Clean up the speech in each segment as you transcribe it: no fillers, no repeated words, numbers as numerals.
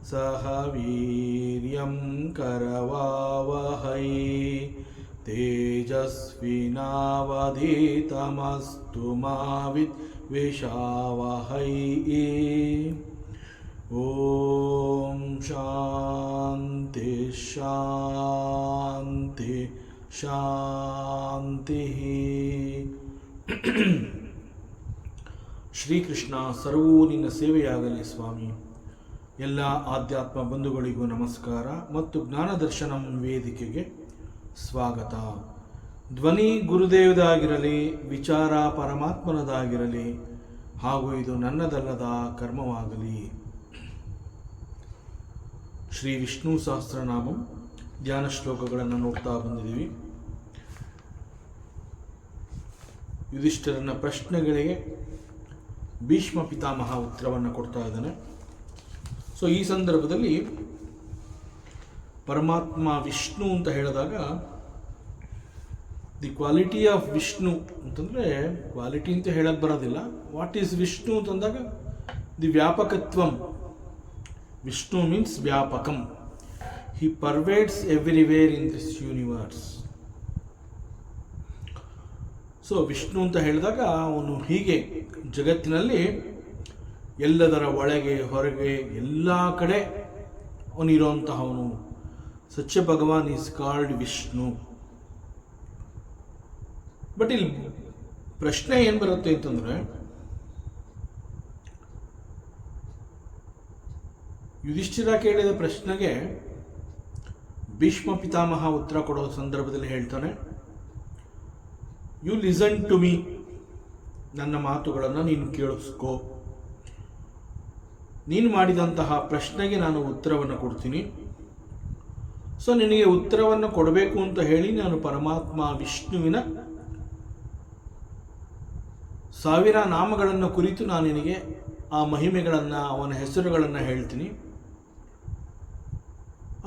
ಸಹ ವೀರ್ಯಂ ಕರವಾವಹೈ ತೇಜಸ್ವಿನಾವಧೀತಮಸ್ತು ಮಾ ವಿದ್ವಿಷಾವಹೈ. ಓಂ ಶಾಂತಿ ಶಾಂತಿ ಶಾಂತಿ. ಶ್ರೀಕೃಷ್ಣ, ಸರ್ವೂ ನಿನ್ನ ಸೇವೆಯಾಗಲಿ ಸ್ವಾಮಿ. ಎಲ್ಲ ಆಧ್ಯಾತ್ಮ ಬಂಧುಗಳಿಗೂ ನಮಸ್ಕಾರ ಮತ್ತು ಜ್ಞಾನದರ್ಶನಂ ವೇದಿಕೆಗೆ ಸ್ವಾಗತ. ಧ್ವನಿ ಗುರುದೇವದಾಗಿರಲಿ, ವಿಚಾರ ಪರಮಾತ್ಮನದಾಗಿರಲಿ, ಹಾಗೂ ಇದು ನನ್ನದಲ್ಲದ ಕರ್ಮವಾಗಲಿ. ಶ್ರೀ ವಿಷ್ಣು ಸಹಸ್ರನಾಮ ಧ್ಯಾನ ಶ್ಲೋಕಗಳನ್ನು ನೋಡ್ತಾ ಬಂದಿದ್ದೀವಿ. ಯುಧಿಷ್ಠಿರನ ಪ್ರಶ್ನೆಗಳಿಗೆ ಭೀಷ್ಮ ಪಿತಾಮಹ ಉತ್ತರವನ್ನು ಕೊಡ್ತಾ ಇದ್ದಾನೆ. ಸೊ ಈ ಸಂದರ್ಭದಲ್ಲಿ ಪರಮಾತ್ಮ ವಿಷ್ಣು ಅಂತ ಹೇಳಿದಾಗ ದಿ ಕ್ವಾಲಿಟಿ ಆಫ್ ವಿಷ್ಣು ಅಂತಂದರೆ ಕ್ವಾಲಿಟಿ ಅಂತ ಹೇಳಕ್ಕೆ ಬರೋದಿಲ್ಲ. ವಾಟ್ ಈಸ್ ವಿಷ್ಣು ಅಂತಂದಾಗ ದಿ ವ್ಯಾಪಕತ್ವಂ. ವಿಷ್ಣು ಮೀನ್ಸ್ ವ್ಯಾಪಕಂ. He pervades everywhere in this universe. So Vishnu ಅಂತ ಹೇಳಿದಾಗ ಅವನು ಹೀಗೆ ಜಗತ್ತಿನಲ್ಲಿ ಎಲ್ಲದರ ಒಳಗೆ ಹೊರಗೆ ಎಲ್ಲ ಕಡೆ ಅವನಿರುವಂತಹವನು. ಸಚ್ಯ ಭಗವಾನ್ ಈಸ್ ಕಾಲ್ಡ್ ವಿಷ್ಣು. ಬಟ್ ಇಲ್ಲಿ ಪ್ರಶ್ನೆ ಏನು ಬರುತ್ತೆ ಅಂತಂದರೆ, ಯುಧಿಷ್ಠಿರ ಕೇಳಿದ ಪ್ರಶ್ನೆಗೆ ಭೀಷ್ಮ ಪಿತಾಮಹ ಉತ್ತರ ಕೊಡೋ ಸಂದರ್ಭದಲ್ಲಿ ಹೇಳ್ತಾನೆ, ಯು ಲಿಸನ್ ಟು ಮೀ. ನನ್ನ ಮಾತುಗಳನ್ನು ನೀನು ಕೇಳಿಸ್ಕೋ. ನೀನು ಮಾಡಿದಂತಹ ಪ್ರಶ್ನೆಗೆ ನಾನು ಉತ್ತರವನ್ನು ಕೊಡ್ತೀನಿ. ಸೊ ನಿನಗೆ ಉತ್ತರವನ್ನು ಕೊಡಬೇಕು ಅಂತ ಹೇಳಿ ನಾನು ಪರಮಾತ್ಮ ವಿಷ್ಣುವಿನ 1000 ನಾಮಗಳನ್ನು ಕುರಿತು ನಾನು ನಿನಗೆ ಆ ಮಹಿಮೆಗಳನ್ನು, ಅವನ ಹೆಸರುಗಳನ್ನು ಹೇಳ್ತೀನಿ.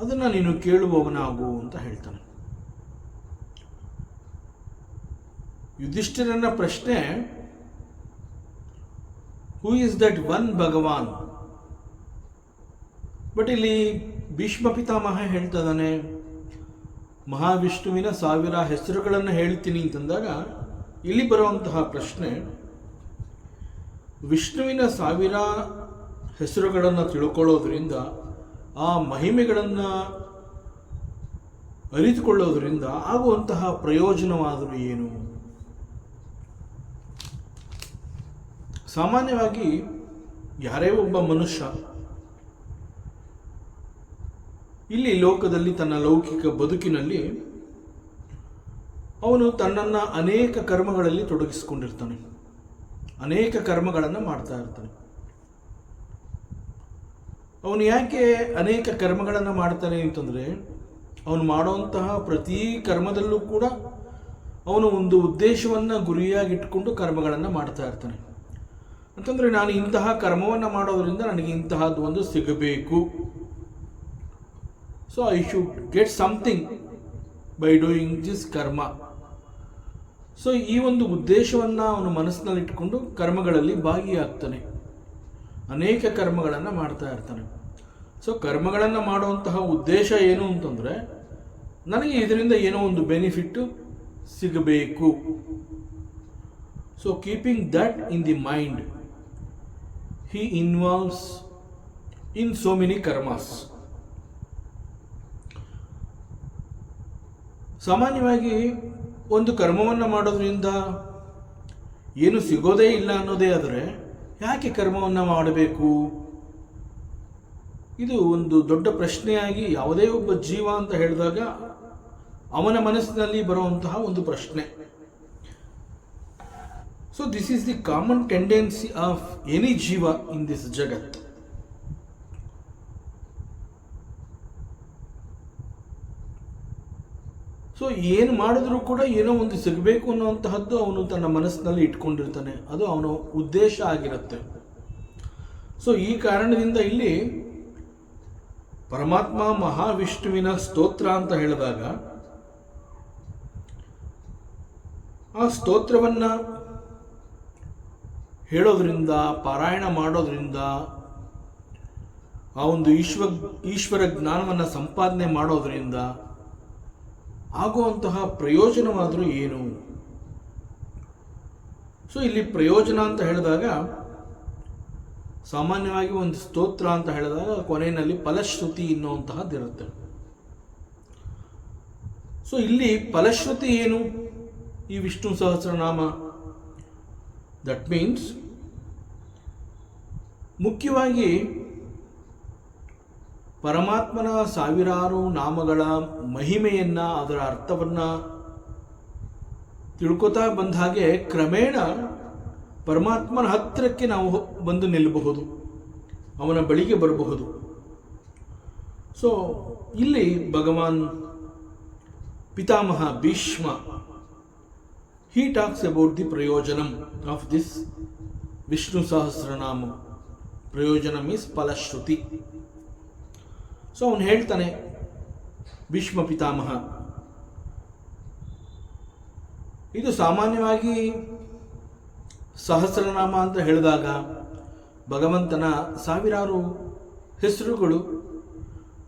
ಅದನ್ನು ನೀನು ಕೇಳುವವನಾಗು ಅಂತ ಹೇಳ್ತಾನೆ. ಯುಧಿಷ್ಠಿರನ ಪ್ರಶ್ನೆ, who is that one Bhagavan? But ಇಲ್ಲಿ ಭೀಷ್ಮ ಪಿತಾಮಹ ಹೇಳ್ತಾ ಇದ್ದಾನೆ, ಮಹಾವಿಷ್ಣುವಿನ 1000 ಹೆಸರುಗಳನ್ನು ಹೇಳ್ತೀನಿ ಅಂತಂದಾಗ ಇಲ್ಲಿ ಬರುವಂತಹ ಪ್ರಶ್ನೆ, ವಿಷ್ಣುವಿನ 1000 ಹೆಸರುಗಳನ್ನು ತಿಳ್ಕೊಳ್ಳೋದ್ರಿಂದ, ಆ ಮಹಿಮೆಗಳನ್ನು ಅರಿತುಕೊಳ್ಳೋದ್ರಿಂದ ಆಗುವಂತಹ ಪ್ರಯೋಜನವಾದರೂ ಏನು? ಸಾಮಾನ್ಯವಾಗಿ ಯಾರೇ ಒಬ್ಬ ಮನುಷ್ಯ ಇಲ್ಲಿ ಲೋಕದಲ್ಲಿ ತನ್ನ ಲೌಕಿಕ ಬದುಕಿನಲ್ಲಿ ಅವನು ತನ್ನನ್ನು ಅನೇಕ ಕರ್ಮಗಳಲ್ಲಿ ತೊಡಗಿಸಿಕೊಂಡಿರ್ತಾನೆ, ಅನೇಕ ಕರ್ಮಗಳನ್ನು ಮಾಡ್ತಾ ಇರ್ತಾನೆ. ಅವನು ಯಾಕೆ ಅನೇಕ ಕರ್ಮಗಳನ್ನು ಮಾಡ್ತಾನೆ ಅಂತಂದರೆ, ಅವನು ಮಾಡುವಂತಹ ಪ್ರತಿ ಕರ್ಮದಲ್ಲೂ ಕೂಡ ಅವನು ಒಂದು ಉದ್ದೇಶವನ್ನು ಗುರಿಯಾಗಿಟ್ಕೊಂಡು ಕರ್ಮಗಳನ್ನು ಮಾಡ್ತಾ ಇರ್ತಾನೆ. ಅಂತಂದರೆ, ನಾನು ಇಂತಹ ಕರ್ಮವನ್ನು ಮಾಡೋದರಿಂದ ನನಗೆ ಇಂತಹದ್ದು ಒಂದು ಸಿಗಬೇಕು. So I should get something by doing this ಕರ್ಮ. ಸೊ ಈ ಒಂದು ಉದ್ದೇಶವನ್ನು ಅವನು ಮನಸ್ಸಿನಲ್ಲಿ ಇಟ್ಕೊಂಡು ಕರ್ಮಗಳಲ್ಲಿ ಭಾಗಿಯಾಗ್ತಾನೆ, ಅನೇಕ ಕರ್ಮಗಳನ್ನು ಮಾಡ್ತಾ ಇರ್ತಾನೆ. ಸೊ ಕರ್ಮಗಳನ್ನು ಮಾಡುವಂತಹ ಉದ್ದೇಶ ಏನು ಅಂತಂದರೆ, ನನಗೆ ಇದರಿಂದ ಏನೋ ಒಂದು ಬೆನಿಫಿಟ್ಟು ಸಿಗಬೇಕು. So keeping that in the mind, he involves in so many karmas. ಸಾಮಾನ್ಯವಾಗಿ ಒಂದು ಕರ್ಮವನ್ನು ಮಾಡೋದ್ರಿಂದ ಏನು ಸಿಗೋದೇ ಇಲ್ಲ ಅನ್ನೋದೇ ಆದರೆ ಯಾಕೆ ಕರ್ಮವನ್ನು ಮಾಡಬೇಕು? ಇದು ಒಂದು ದೊಡ್ಡ ಪ್ರಶ್ನೆಯಾಗಿ ಯಾವುದೇ ಒಬ್ಬ ಜೀವ ಅಂತ ಹೇಳಿದಾಗ ಅವನ ಮನಸ್ಸಿನಲ್ಲಿ ಬರುವಂತಹ ಒಂದು ಪ್ರಶ್ನೆ. So this is the common tendency of any jiva in this jagat. So ಏನು ಮಾಡಿದ್ರೂ ಕೂಡ ಏನೋ ಒಂದು ಸಿಗಬೇಕು ಅನ್ನುವಂತಹದ್ದು ಅವನು ತನ್ನ ಮನಸ್ಸಿನಲ್ಲಿ ಇಟ್ಕೊಂಡಿರ್ತಾನೆ, ಅದು ಅವನ ಉದ್ದೇಶ ಆಗಿರುತ್ತೆ. ಸೊ ಈ ಕಾರಣದಿಂದ ಇಲ್ಲಿ ಪರಮಾತ್ಮ ಮಹಾವಿಷ್ಣುವಿನ ಸ್ತೋತ್ರ ಅಂತ ಹೇಳಿದಾಗ ಆ ಸ್ತೋತ್ರವನ್ನು ಹೇಳೋದ್ರಿಂದ, ಪಾರಾಯಣ ಮಾಡೋದ್ರಿಂದ ಆ ಒಂದು ಈಶ್ವರ ಜ್ಞಾನವನ್ನು ಸಂಪಾದನೆ ಮಾಡೋದರಿಂದ ಆಗುವಂತಹ ಪ್ರಯೋಜನವಾದರೂ ಏನು? ಸೊ ಇಲ್ಲಿ ಪ್ರಯೋಜನ ಅಂತ ಹೇಳಿದಾಗ ಸಾಮಾನ್ಯವಾಗಿ ಒಂದು ಸ್ತೋತ್ರ ಅಂತ ಹೇಳಿದಾಗ ಕೊನೆಯಲ್ಲಿ ಫಲಶ್ರುತಿ ಎನ್ನುವಂತಹದ್ದಿರುತ್ತೆ. ಸೊ ಇಲ್ಲಿ ಫಲಶ್ರುತಿ ಏನು ಈ ವಿಷ್ಣು ಸಹಸ್ರನಾಮ? ದಟ್ ಮೀನ್ಸ್ ಮುಖ್ಯವಾಗಿ ಪರಮಾತ್ಮನ ಸಾವಿರಾರು ನಾಮಗಳ ಮಹಿಮೆಯನ್ನ, ಅದರ ಅರ್ಥವನ್ನ ತಿಳ್ಕೊತಾ ಬಂದ ಹಾಗೆ ಕ್ರಮೇಣ ಪರಮಾತ್ಮನ ಹತ್ತಿರಕ್ಕೆ ನಾವು ಬಂದು ನಿಲ್ಲಬಹುದು, ಅವನ ಬಳಿಗೆ ಬರಬಹುದು. ಸೊ ಇಲ್ಲಿ ಭಗವಾನ್ ಪಿತಾಮಹ Bhishma he talks about the prayojanam of this Vishnu Sahasranama. Prayojanam is Palashruti. So ಅವನು ಹೇಳ್ತಾನೆ ಭೀಷ್ಮ ಪಿತಾಮಹ, ಇದು ಸಾಮಾನ್ಯವಾಗಿ ಸಹಸ್ರನಾಮ ಅಂತ ಹೇಳಿದಾಗ ಭಗವಂತನ ಸಾವಿರಾರು ಹೆಸರುಗಳು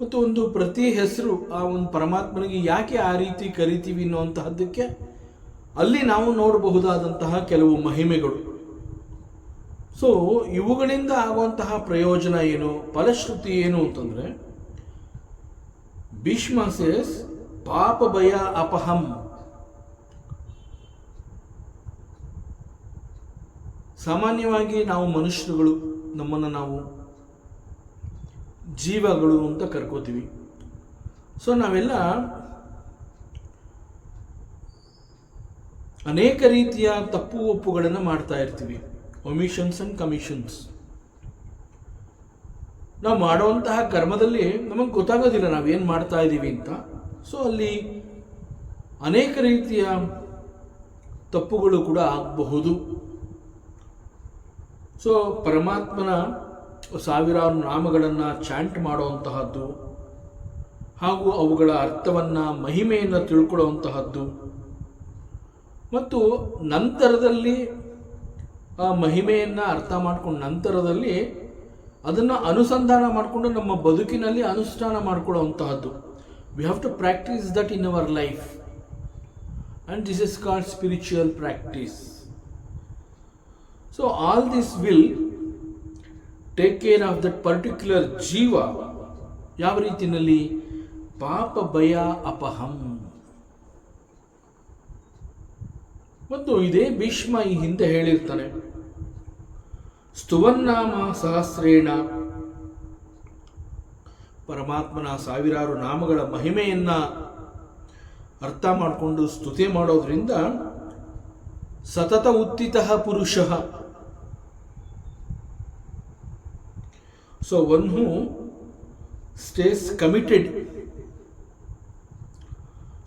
ಮತ್ತು ಒಂದು ಪ್ರತಿ ಹೆಸರು ಆ ಒಂದು ಪರಮಾತ್ಮನಿಗೆ ಯಾಕೆ ಆ ರೀತಿ ಕರಿತೀವಿ ಅನ್ನುವಂತಹದ್ದಕ್ಕೆ ಅಲ್ಲಿ ನಾವು ನೋಡಬಹುದಾದಂತಹ ಕೆಲವು ಮಹಿಮೆಗಳು. ಸೊ ಇವುಗಳಿಂದ ಆಗುವಂತಹ ಪ್ರಯೋಜನ ಏನು, ಫಲಶ್ರುತಿ ಏನು ಅಂತಂದ್ರೆ, ಭೀಷ್ಮ ಸೇಸ್ ಪಾಪ ಭಯ ಅಪಹಂ. ಸಾಮಾನ್ಯವಾಗಿ ನಾವು ಮನುಷ್ಯರುಗಳು ನಮ್ಮನ್ನು ನಾವು ಜೀವಗಳು ಅಂತ ಕರ್ಕೋತೀವಿ. ಸೊ ನಾವೆಲ್ಲ ಅನೇಕ ರೀತಿಯ ತಪ್ಪು ಒಪ್ಪುಗಳನ್ನು ಮಾಡ್ತಾ ಇರ್ತೀವಿ, ಒಮಿಷನ್ಸ್ ಅಂಡ್ ಕಮಿಷನ್ಸ್. ನಾವು ಮಾಡುವಂತಹ ಕರ್ಮದಲ್ಲಿ ನಮಗೆ ಗೊತ್ತಾಗೋದಿಲ್ಲ ನಾವೇನು ಮಾಡ್ತಾ ಇದ್ದೀವಿ ಅಂತ. ಸೊ ಅಲ್ಲಿ ಅನೇಕ ರೀತಿಯ ತಪ್ಪುಗಳು ಕೂಡ ಆಗಬಹುದು. ಸೊ ಪರಮಾತ್ಮನ ಸಾವಿರಾರು ನಾಮಗಳನ್ನು ಚಾಂಟ್ ಮಾಡುವಂತಹದ್ದು ಹಾಗೂ ಅವುಗಳ ಅರ್ಥವನ್ನು, ಮಹಿಮೆಯನ್ನು ತಿಳ್ಕೊಳ್ಳುವಂತಹದ್ದು ಮತ್ತು ನಂತರದಲ್ಲಿ ಆ ಮಹಿಮೆಯನ್ನು ಅರ್ಥ ಮಾಡ್ಕೊಂಡು ನಂತರದಲ್ಲಿ ಅದನ್ನು ಅನುಸಂಧಾನ ಮಾಡಿಕೊಂಡು ನಮ್ಮ ಬದುಕಿನಲ್ಲಿ ಅನುಷ್ಠಾನ ಮಾಡಿಕೊಳ್ಳುವಂತಹದ್ದು. We have to practise that in our life and this is called spiritual practice. So all this will take care of that particular ಜೀವ. ಯಾವ ರೀತಿಯಲ್ಲಿ? ಪಾಪ ಭಯ ಅಪಹಂ. ಮತ್ತು ಇದೇ ಭೀಷ್ಮ ಈ ಹಿಂದೆ ಹೇಳಿರ್ತಾನೆ, ಸ್ತುವನ್ನಾಮ ಸಹಸ್ರೇಣ. ಪರಮಾತ್ಮನ ಸಾವಿರಾರು ನಾಮಗಳ ಮಹಿಮೆಯನ್ನ ಅರ್ಥ ಮಾಡಿಕೊಂಡು ಸ್ತುತಿ ಮಾಡೋದ್ರಿಂದ ಸತತ ಉತ್ತಿತಃ ಪುರುಷಃ. So one who stays committed.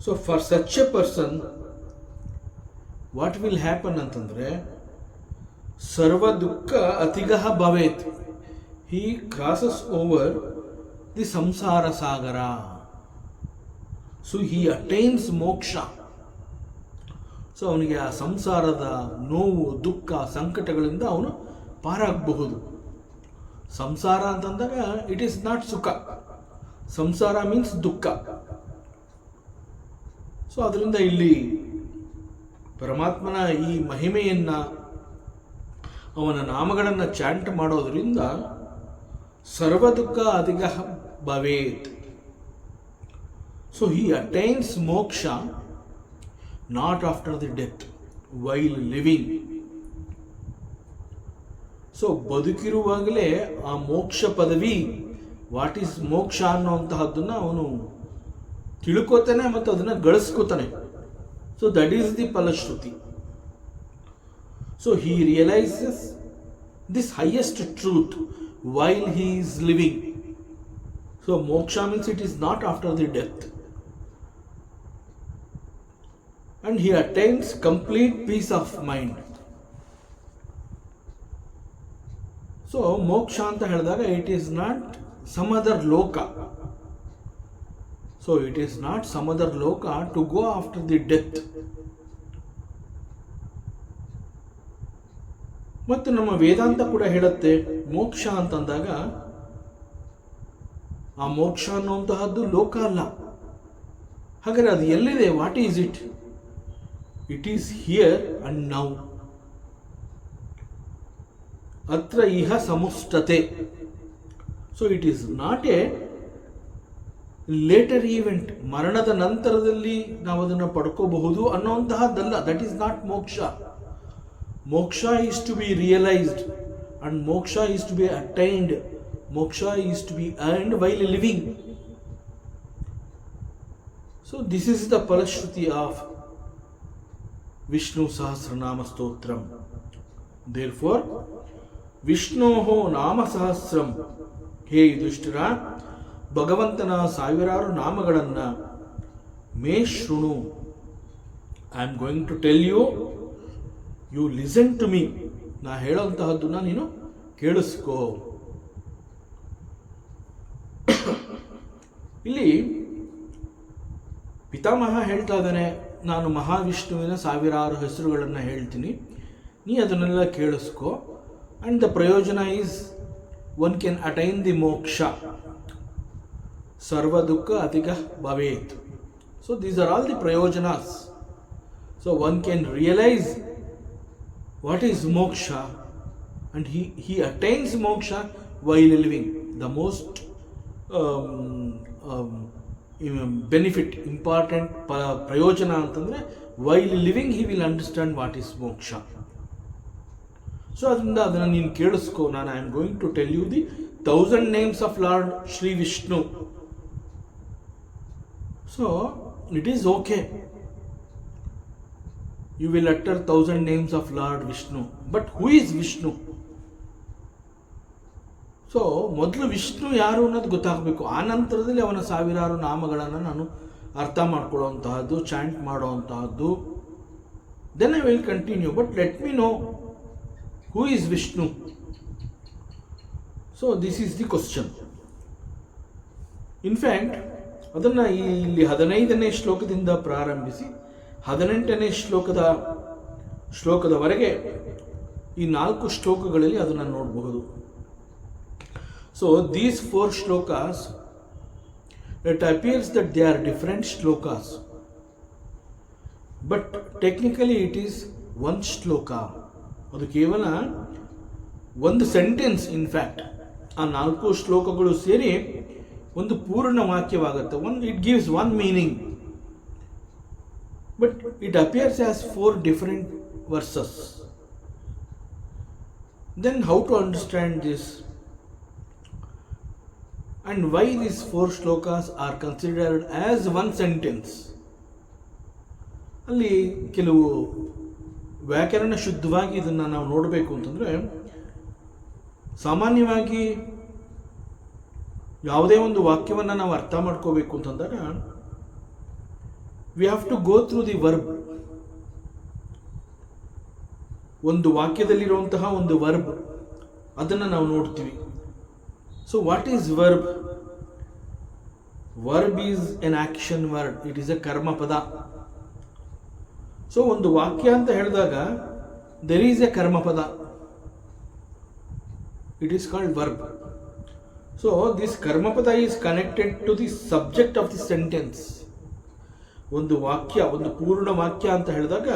So for such a person what will happen ಅಂತಂದ್ರೆ, ಸರ್ವ ದುಃಖ ಅತಿಗಃ ಭವೇತ್. ಹಿ ಕ್ರಾಸಸ್ ಓವರ್ ದಿ ಸಂಸಾರ ಸಾಗರ. ಸೊ ಹಿ ಅಟೈನ್ಸ್ ಮೋಕ್ಷ. ಸೊ ಅವನಿಗೆ ಆ ಸಂಸಾರದ ನೋವು, ದುಃಖ, ಸಂಕಟಗಳಿಂದ ಅವನು ಪಾರಾಗಬಹುದು. ಸಂಸಾರ ಅಂತಂದಾಗ ಇಟ್ ಈಸ್ ನಾಟ್ ಸುಖ. ಸಂಸಾರ ಮೀನ್ಸ್ ದುಃಖ. ಸೊ ಅದರಿಂದ ಇಲ್ಲಿ ಪರಮಾತ್ಮನ ಈ ಮಹಿಮೆಯನ್ನ, ಅವನ ನಾಮಗಳನ್ನು ಚಾಂಟ್ ಮಾಡೋದ್ರಿಂದ ಸರ್ವ ದುಃಖ ಅಧಿಗಃ ಭವೇತ್. So he attains moksha not after the death, while living. So ಬದುಕಿರುವಾಗಲೇ ಆ ಮೋಕ್ಷ ಪದವಿ, ವಾಟ್ ಈಸ್ ಮೋಕ್ಷ ಅನ್ನುವಂತಹದ್ದನ್ನು ಅವನು ತಿಳ್ಕೋತಾನೆ ಮತ್ತು ಅದನ್ನು ಗಳಿಸ್ಕೋತಾನೆ. So that is the phalashruti. So he realizes this highest truth while he is living. So moksha means it is not after the death. And he attains complete peace of mind. So moksha anta helidaga it is not some other loka. So it is not some other loka to go after the death. ಮತ್ತು ನಮ್ಮ ವೇದಾಂತ ಕೂಡ ಹೇಳುತ್ತೆ, ಮೋಕ್ಷ ಅಂತಂದಾಗ ಆ ಮೋಕ್ಷ ಅನ್ನುವಂತಹದ್ದು ಲೋಕ ಅಲ್ಲ. ಹಾಗಾದರೆ ಅದು ಎಲ್ಲಿದೆ? What is it? It is here and now. ಅತ್ರ ಇಹ ಸಮುಷ್ಟತೆ. So it is not a later event. ಮರಣದ ನಂತರದಲ್ಲಿ ನಾವು ಅದನ್ನು ಪಡ್ಕೋಬಹುದು ಅನ್ನುವಂತಹದ್ದಲ್ಲ. That is not moksha. Moksha is to be realised and moksha is to be attained. Moksha is to be earned while living. So this is the phalashruti of Vishnu Sahasranama stotram. Therefore ವಿಷ್ಣೋಹೋ ನಾಮ ಸಹಸ್ರಂ. ಹೇ ಯುಧಿಷ್ಠಿರ, ಭಗವಂತನ ಸಾವಿರಾರು ನಾಮಗಳನ್ನು ಮೇ ಶೃಣು. I am going to tell you, you listen to me. ನಾ ಹೇಳೋಂತಹದ್ದನ್ನ ನೀನು ಕೇಳಿಸ್ಕೋ. ಇಲ್ಲಿ ಪಿತಾಮಹ ಹೇಳ್ತಾ ಇದ್ದಾನೆ, ನಾನು ಮಹಾವಿಷ್ಣುವಿನ ಸಾವಿರಾರು ಹೆಸರುಗಳನ್ನು ಹೇಳ್ತೀನಿ, ನೀ ಅದನ್ನೆಲ್ಲ ಕೇಳಿಸ್ಕೋ. And the prayojana is one can attain the moksha. ಸರ್ವ ದುಃಖ ಅತಿಗ ಭವೇತ್. So these are all the prayojanas. So one can realise what is moksha and he attains moksha while living. The most benefit, important ಪ್ರಯೋಜನ ಅಂತಂದರೆ while living he will understand what is moksha. So ಅದರಿಂದ ಅದನ್ನು ನೀನು ಕೇಳಿಸ್ಕೋ. ನಾನು I am going to tell you the 1000 names of lord Shri Vishnu. So it is okay, you will utter 1000 names of lord Vishnu. But who is Vishnu? So ಮೊದಲು ವಿಷ್ಣು ಯಾರು ಅನ್ನೋದು ಗೊತ್ತಾಗಬೇಕು. ಆ ನಂತರದಲ್ಲಿ ಅವನ ಸಾವಿರಾರು ನಾಮಗಳನ್ನು ನಾನು ಅರ್ಥ ಮಾಡ್ಕೊಳ್ಳೋವಂತಹದ್ದು, ಚಾಂಟ್ ಮಾಡೋವಂತಹದ್ದು. Then I will continue. But let me know who is Vishnu. So this is the question. In fact ಅದನ್ನು ಇಲ್ಲಿ 15ನೇ ಶ್ಲೋಕದಿಂದ ಪ್ರಾರಂಭಿಸಿ 18ನೇ ಶ್ಲೋಕದವರೆಗೆ ಈ 4 ಶ್ಲೋಕಗಳಲ್ಲಿ ಅದನ್ನು ನೋಡಬಹುದು. So these 4 shlokas, it appears that they are different shlokas, but technically it is one shloka. ಅದು ಕೇವಲ ಒಂದು ಸೆಂಟೆನ್ಸ್. ಇನ್ಫ್ಯಾಕ್ಟ್ ಆ 4 ಶ್ಲೋಕಗಳು ಸೇರಿ ಒಂದು ಪೂರ್ಣ ವಾಕ್ಯವಾಗುತ್ತೆ. It gives one meaning, but it appears as 4 different verses. Then how to understand this? And why these 4 shlokas are considered as one sentence? ಅಲ್ಲಿ ಕೆಲವು ವ್ಯಾಕರಣ ಶುದ್ಧವಾಗಿ ಇದನ್ನು ನಾವು ನೋಡಬೇಕು ಅಂತಂದರೆ, ಸಾಮಾನ್ಯವಾಗಿ ಯಾವುದೇ ಒಂದು ವಾಕ್ಯವನ್ನು ನಾವು ಅರ್ಥ ಮಾಡ್ಕೋಬೇಕು ಅಂತಂದಾಗ we have to go through the verb. ಒಂದು ವಾಕ್ಯದಲ್ಲಿರುವಂತಹ ಒಂದು ವರ್ಬ್, ಅದನ್ನು ನಾವು ನೋಡ್ತೀವಿ. So what is verb? Verb is an action word. It is a karma pada. So ಒಂದು ವಾಕ್ಯ ಅಂತ ಹೇಳಿದಾಗ there is a karma pada. It is called verb. So this karma pada is connected to the subject of the sentence. ಒಂದು ವಾಕ್ಯ, ಒಂದು ಪೂರ್ಣ ವಾಕ್ಯ ಅಂತ ಹೇಳಿದಾಗ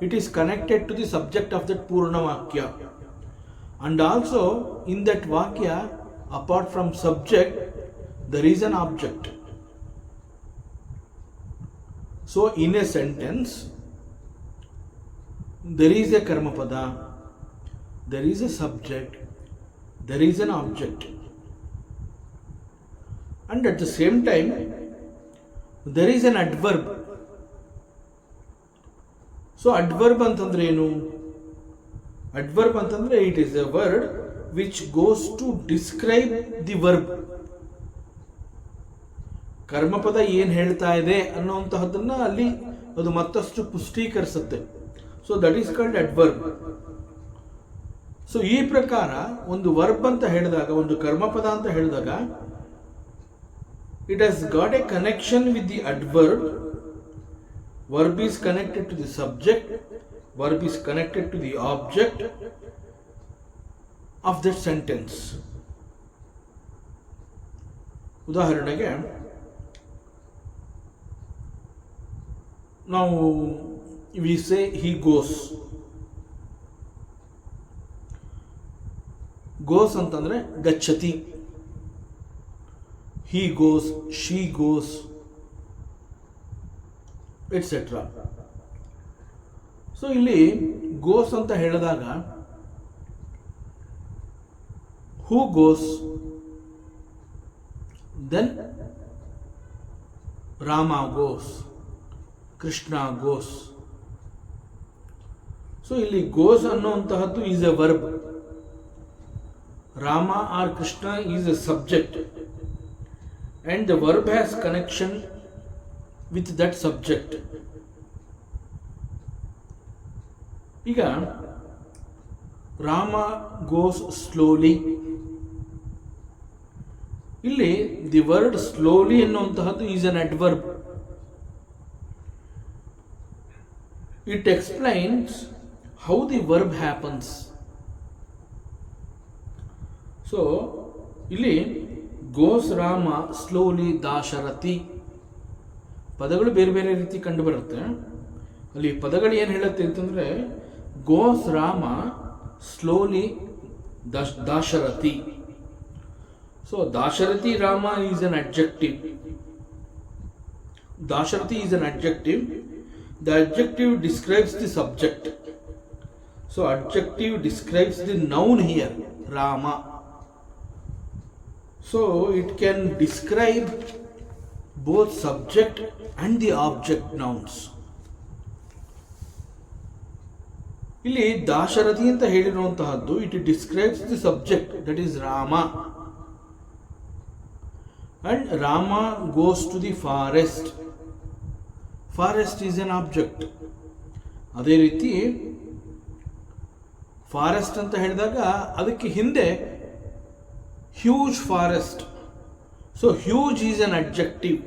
it is connected to the subject of that ಪೂರ್ಣ ವಾಕ್ಯ. And also in that ವಾಕ್ಯ, apart from subject, there is an object. So in a sentence there is a karma pada, there is a subject, there is an object, and at the same time there is an adverb. So adverb antandre enu? Adverb antandre it is a word which goes to describe the verb. ಕರ್ಮಪದ ಏನು ಹೇಳ್ತಾ ಇದೆ ಅನ್ನುವಂತಹದ್ದನ್ನು ಅಲ್ಲಿ ಅದು ಮತ್ತಷ್ಟು ಪುಷ್ಟೀಕರಿಸುತ್ತೆ. So that is called adverb. So ಈ ಪ್ರಕಾರ ಒಂದು ವರ್ಬ್ ಅಂತ ಹೇಳಿದಾಗ, ಒಂದು ಕರ್ಮಪದ ಅಂತ ಹೇಳಿದಾಗ, it has got a connection with the adverb. Verb is connected to the subject, verb is connected to the object of that sentence. ಉದಾಹರಣೆಗೆ ನಾವು we say he goes. Goes ಅಂತಂದರೆ ಗಚ್ಚತಿ. He goes, she goes, etcetera. So ಇಲ್ಲಿ goes ಅಂತ ಹೇಳಿದಾಗ who goes, then Rama goes, Krishna goes. So ಇಲ್ಲಿ goes ಅನ್ನುವಂತಹದ್ದು is a verb. Rama or Krishna is a subject and the verb has connection with that subject. ಈಗ Rama goes slowly, ಇಲ್ಲಿ the word slowly ಎನ್ನುವಂತಹದ್ದು is an adverb. It explains how the verb happens. So ಇಲ್ಲಿ goes Rama slowly Dasharathi ಪದಗಳು ಬೇರೆ ಬೇರೆ ರೀತಿ ಕಂಡು ಬರುತ್ತೆ. ಅಲ್ಲಿ ಪದಗಳು ಏನು ಹೇಳುತ್ತೆ ಅಂತಂದ್ರೆ goes Rama slowly Dasharathi. So Dasharathi Rama is an adjective. Dasharathi is an adjective. The adjective describes the subject. So adjective describes the noun here, Rama. So it can describe both subject and the object nouns. ಇಲ್ಲಿ ದಾಶರಥಿ ಅಂತ ಹೇಳಿರುವಂತಹದ್ದು it describes the subject, that is Rama. And Rama goes to the forest. Forest is an object. ಅದೇ ರೀತಿ forest ಅಂತ ಹೇಳಿದಾಗ ಅದಕ್ಕೆ ಹಿಂದೆ huge forest. So huge is an adjective.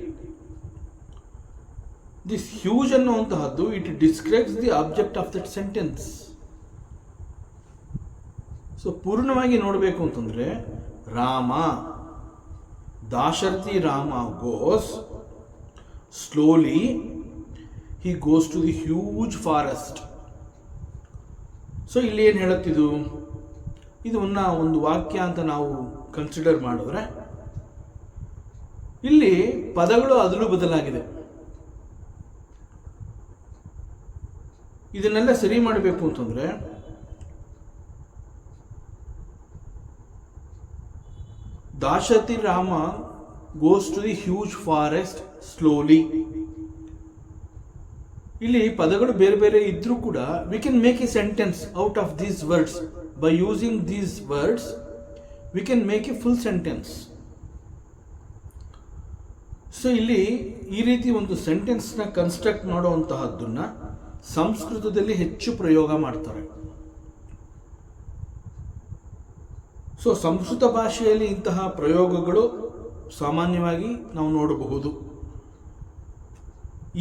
This huge ಅನ್ನುವಂತಹದ್ದು it describes the object of that sentence. So ಪೂರ್ಣವಾಗಿ ನೋಡಬೇಕು ಅಂತಂದ್ರೆ Rama, Dasharathi Rama goes slowly, he goes to the huge forest. So ಇಲ್ಲಿ ಏನು ಹೇಳುತ್ತಿದ್ದು, ಇದನ್ನ ಒಂದು ವಾಕ್ಯ ಅಂತ ನಾವು ಕನ್ಸಿಡರ್ ಮಾಡಿದ್ರೆ ಇಲ್ಲಿ ಪದಗಳು ಅದಲು ಬದಲಾಗಿದೆ. ಇದನ್ನೆಲ್ಲ ಸರಿ ಮಾಡಬೇಕು ಅಂತಂದ್ರೆ Dasharathi Rama goes to the huge forest slowly. ಇಲ್ಲಿ ಪದಗಳು ಬೇರೆ ಬೇರೆ ಇದ್ರೂ ಕೂಡ we can make a sentence out of these words. By using these words we can make a full sentence. So ಇಲ್ಲಿ ಈ ರೀತಿ ಒಂದು ಸೆಂಟೆನ್ಸ್ನ ಕನ್ಸ್ಟ್ರಕ್ಟ್ ಮಾಡುವಂತಹದ್ದನ್ನ ಸಂಸ್ಕೃತದಲ್ಲಿ ಹೆಚ್ಚು ಪ್ರಯೋಗ ಮಾಡ್ತಾರೆ. ಸೊ ಸಂಸ್ಕೃತ ಭಾಷೆಯಲ್ಲಿ ಇಂತಹ ಪ್ರಯೋಗಗಳು ಸಾಮಾನ್ಯವಾಗಿ ನಾವು ನೋಡಬಹುದು.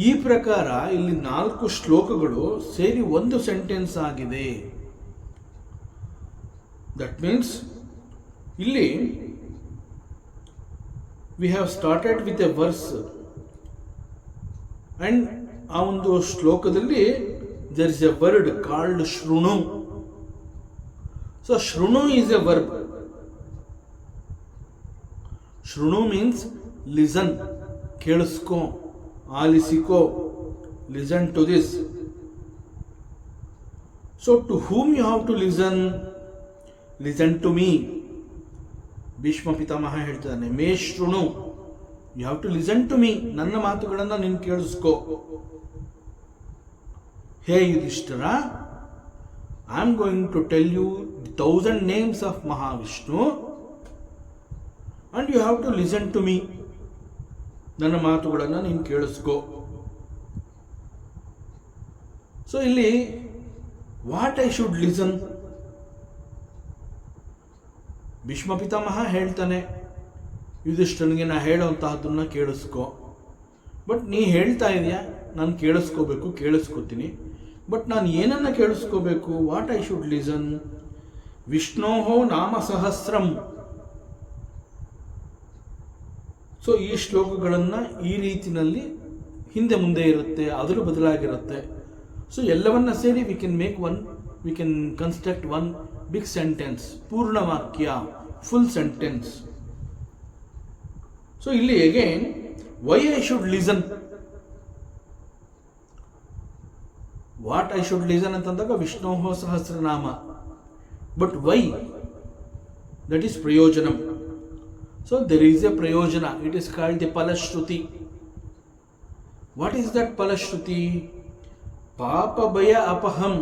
ಈ ಪ್ರಕಾರ ಇಲ್ಲಿ 4 ಶ್ಲೋಕಗಳು ಸೇರಿ ಒಂದು ಸೆಂಟೆನ್ಸ್ ಆಗಿದೆ. ದಟ್ ಮೀನ್ಸ್ ಇಲ್ಲಿ we have started with a verse and ಆ ಒಂದು ಶ್ಲೋಕದಲ್ಲಿ there is a word called shrunu. So shrunu is a verb. Shrunu means listen, ಕೇಳಿಸ್ಕೋ, ಆಲಿಸಿಕೋ, listen to this. So to whom you have to listen? Listen to me. Bhishma Pitamaha ಹೇಳ್ತಾನೆ, ಮೇ ಶೃಣು, you have to listen to me. ನನ್ನ ಮಾತುಗಳನ್ನು ನೀನು ಕೇಳಿಸ್ಕೋ. ಹೇ Yudhishthira, I am going to tell you 1000 names of Mahavishnu and you have to listen to me. ನನ್ನ ಮಾತುಗಳನ್ನು ನೀನು ಕೇಳಿಸ್ಕೋ. ಸೊ ಇಲ್ಲಿ what I should listen? Bhishma Pitamaha ಹೇಳ್ತಾನೆ ಯುಧಿಷ್ಠನಿಗೆ, ನಾ ಹೇಳೋಂತಹದ್ದನ್ನ ಕೇಳಿಸ್ಕೋ. ಬಟ್ ನೀ ಹೇಳ್ತಾ ಇದೆಯಾ, ನಾನು ಕೇಳಿಸ್ಕೋಬೇಕು, ಕೇಳಿಸ್ಕೋತೀನಿ. ಬಟ್ ನಾನು ಏನನ್ನ ಕೇಳಿಸ್ಕೋಬೇಕು? What I should listen? ವಿಷ್ಣೋಹೋ ನಾಮ ಸಹಸ್ರಂ. ಸೊ ಈ ಶ್ಲೋಕಗಳನ್ನು ಈ ರೀತಿಯಲ್ಲಿ ಹಿಂದೆ ಮುಂದೆ ಇರುತ್ತೆ, ಅದರ ಬದಲಾಗಿರುತ್ತೆ. ಸೊ ಎಲ್ಲವನ್ನ ಸೇರಿ we can construct one big sentence, ಪೂರ್ಣ ವಾಕ್ಯ, ಫುಲ್ ಸೆಂಟೆನ್ಸ್. ಸೊ ಇಲ್ಲಿ again why I should listen, what I should listen ಅಂತಂದಾಗ Vishno Sahasranama. But why, that is ಪ್ರಯೋಜನಂ. ಸೊ ದೆರ್ ಈಸ್ ಎ ಪ್ರಯೋಜನ, ಇಟ್ ಈಸ್ ಕಾಲ್ಡ್ ದಿ ಫಲಶ್ರುತಿ. What is that ಫಲಶ್ರುತಿ? ಪಾಪ ಭಯ ಅಪಹಂ.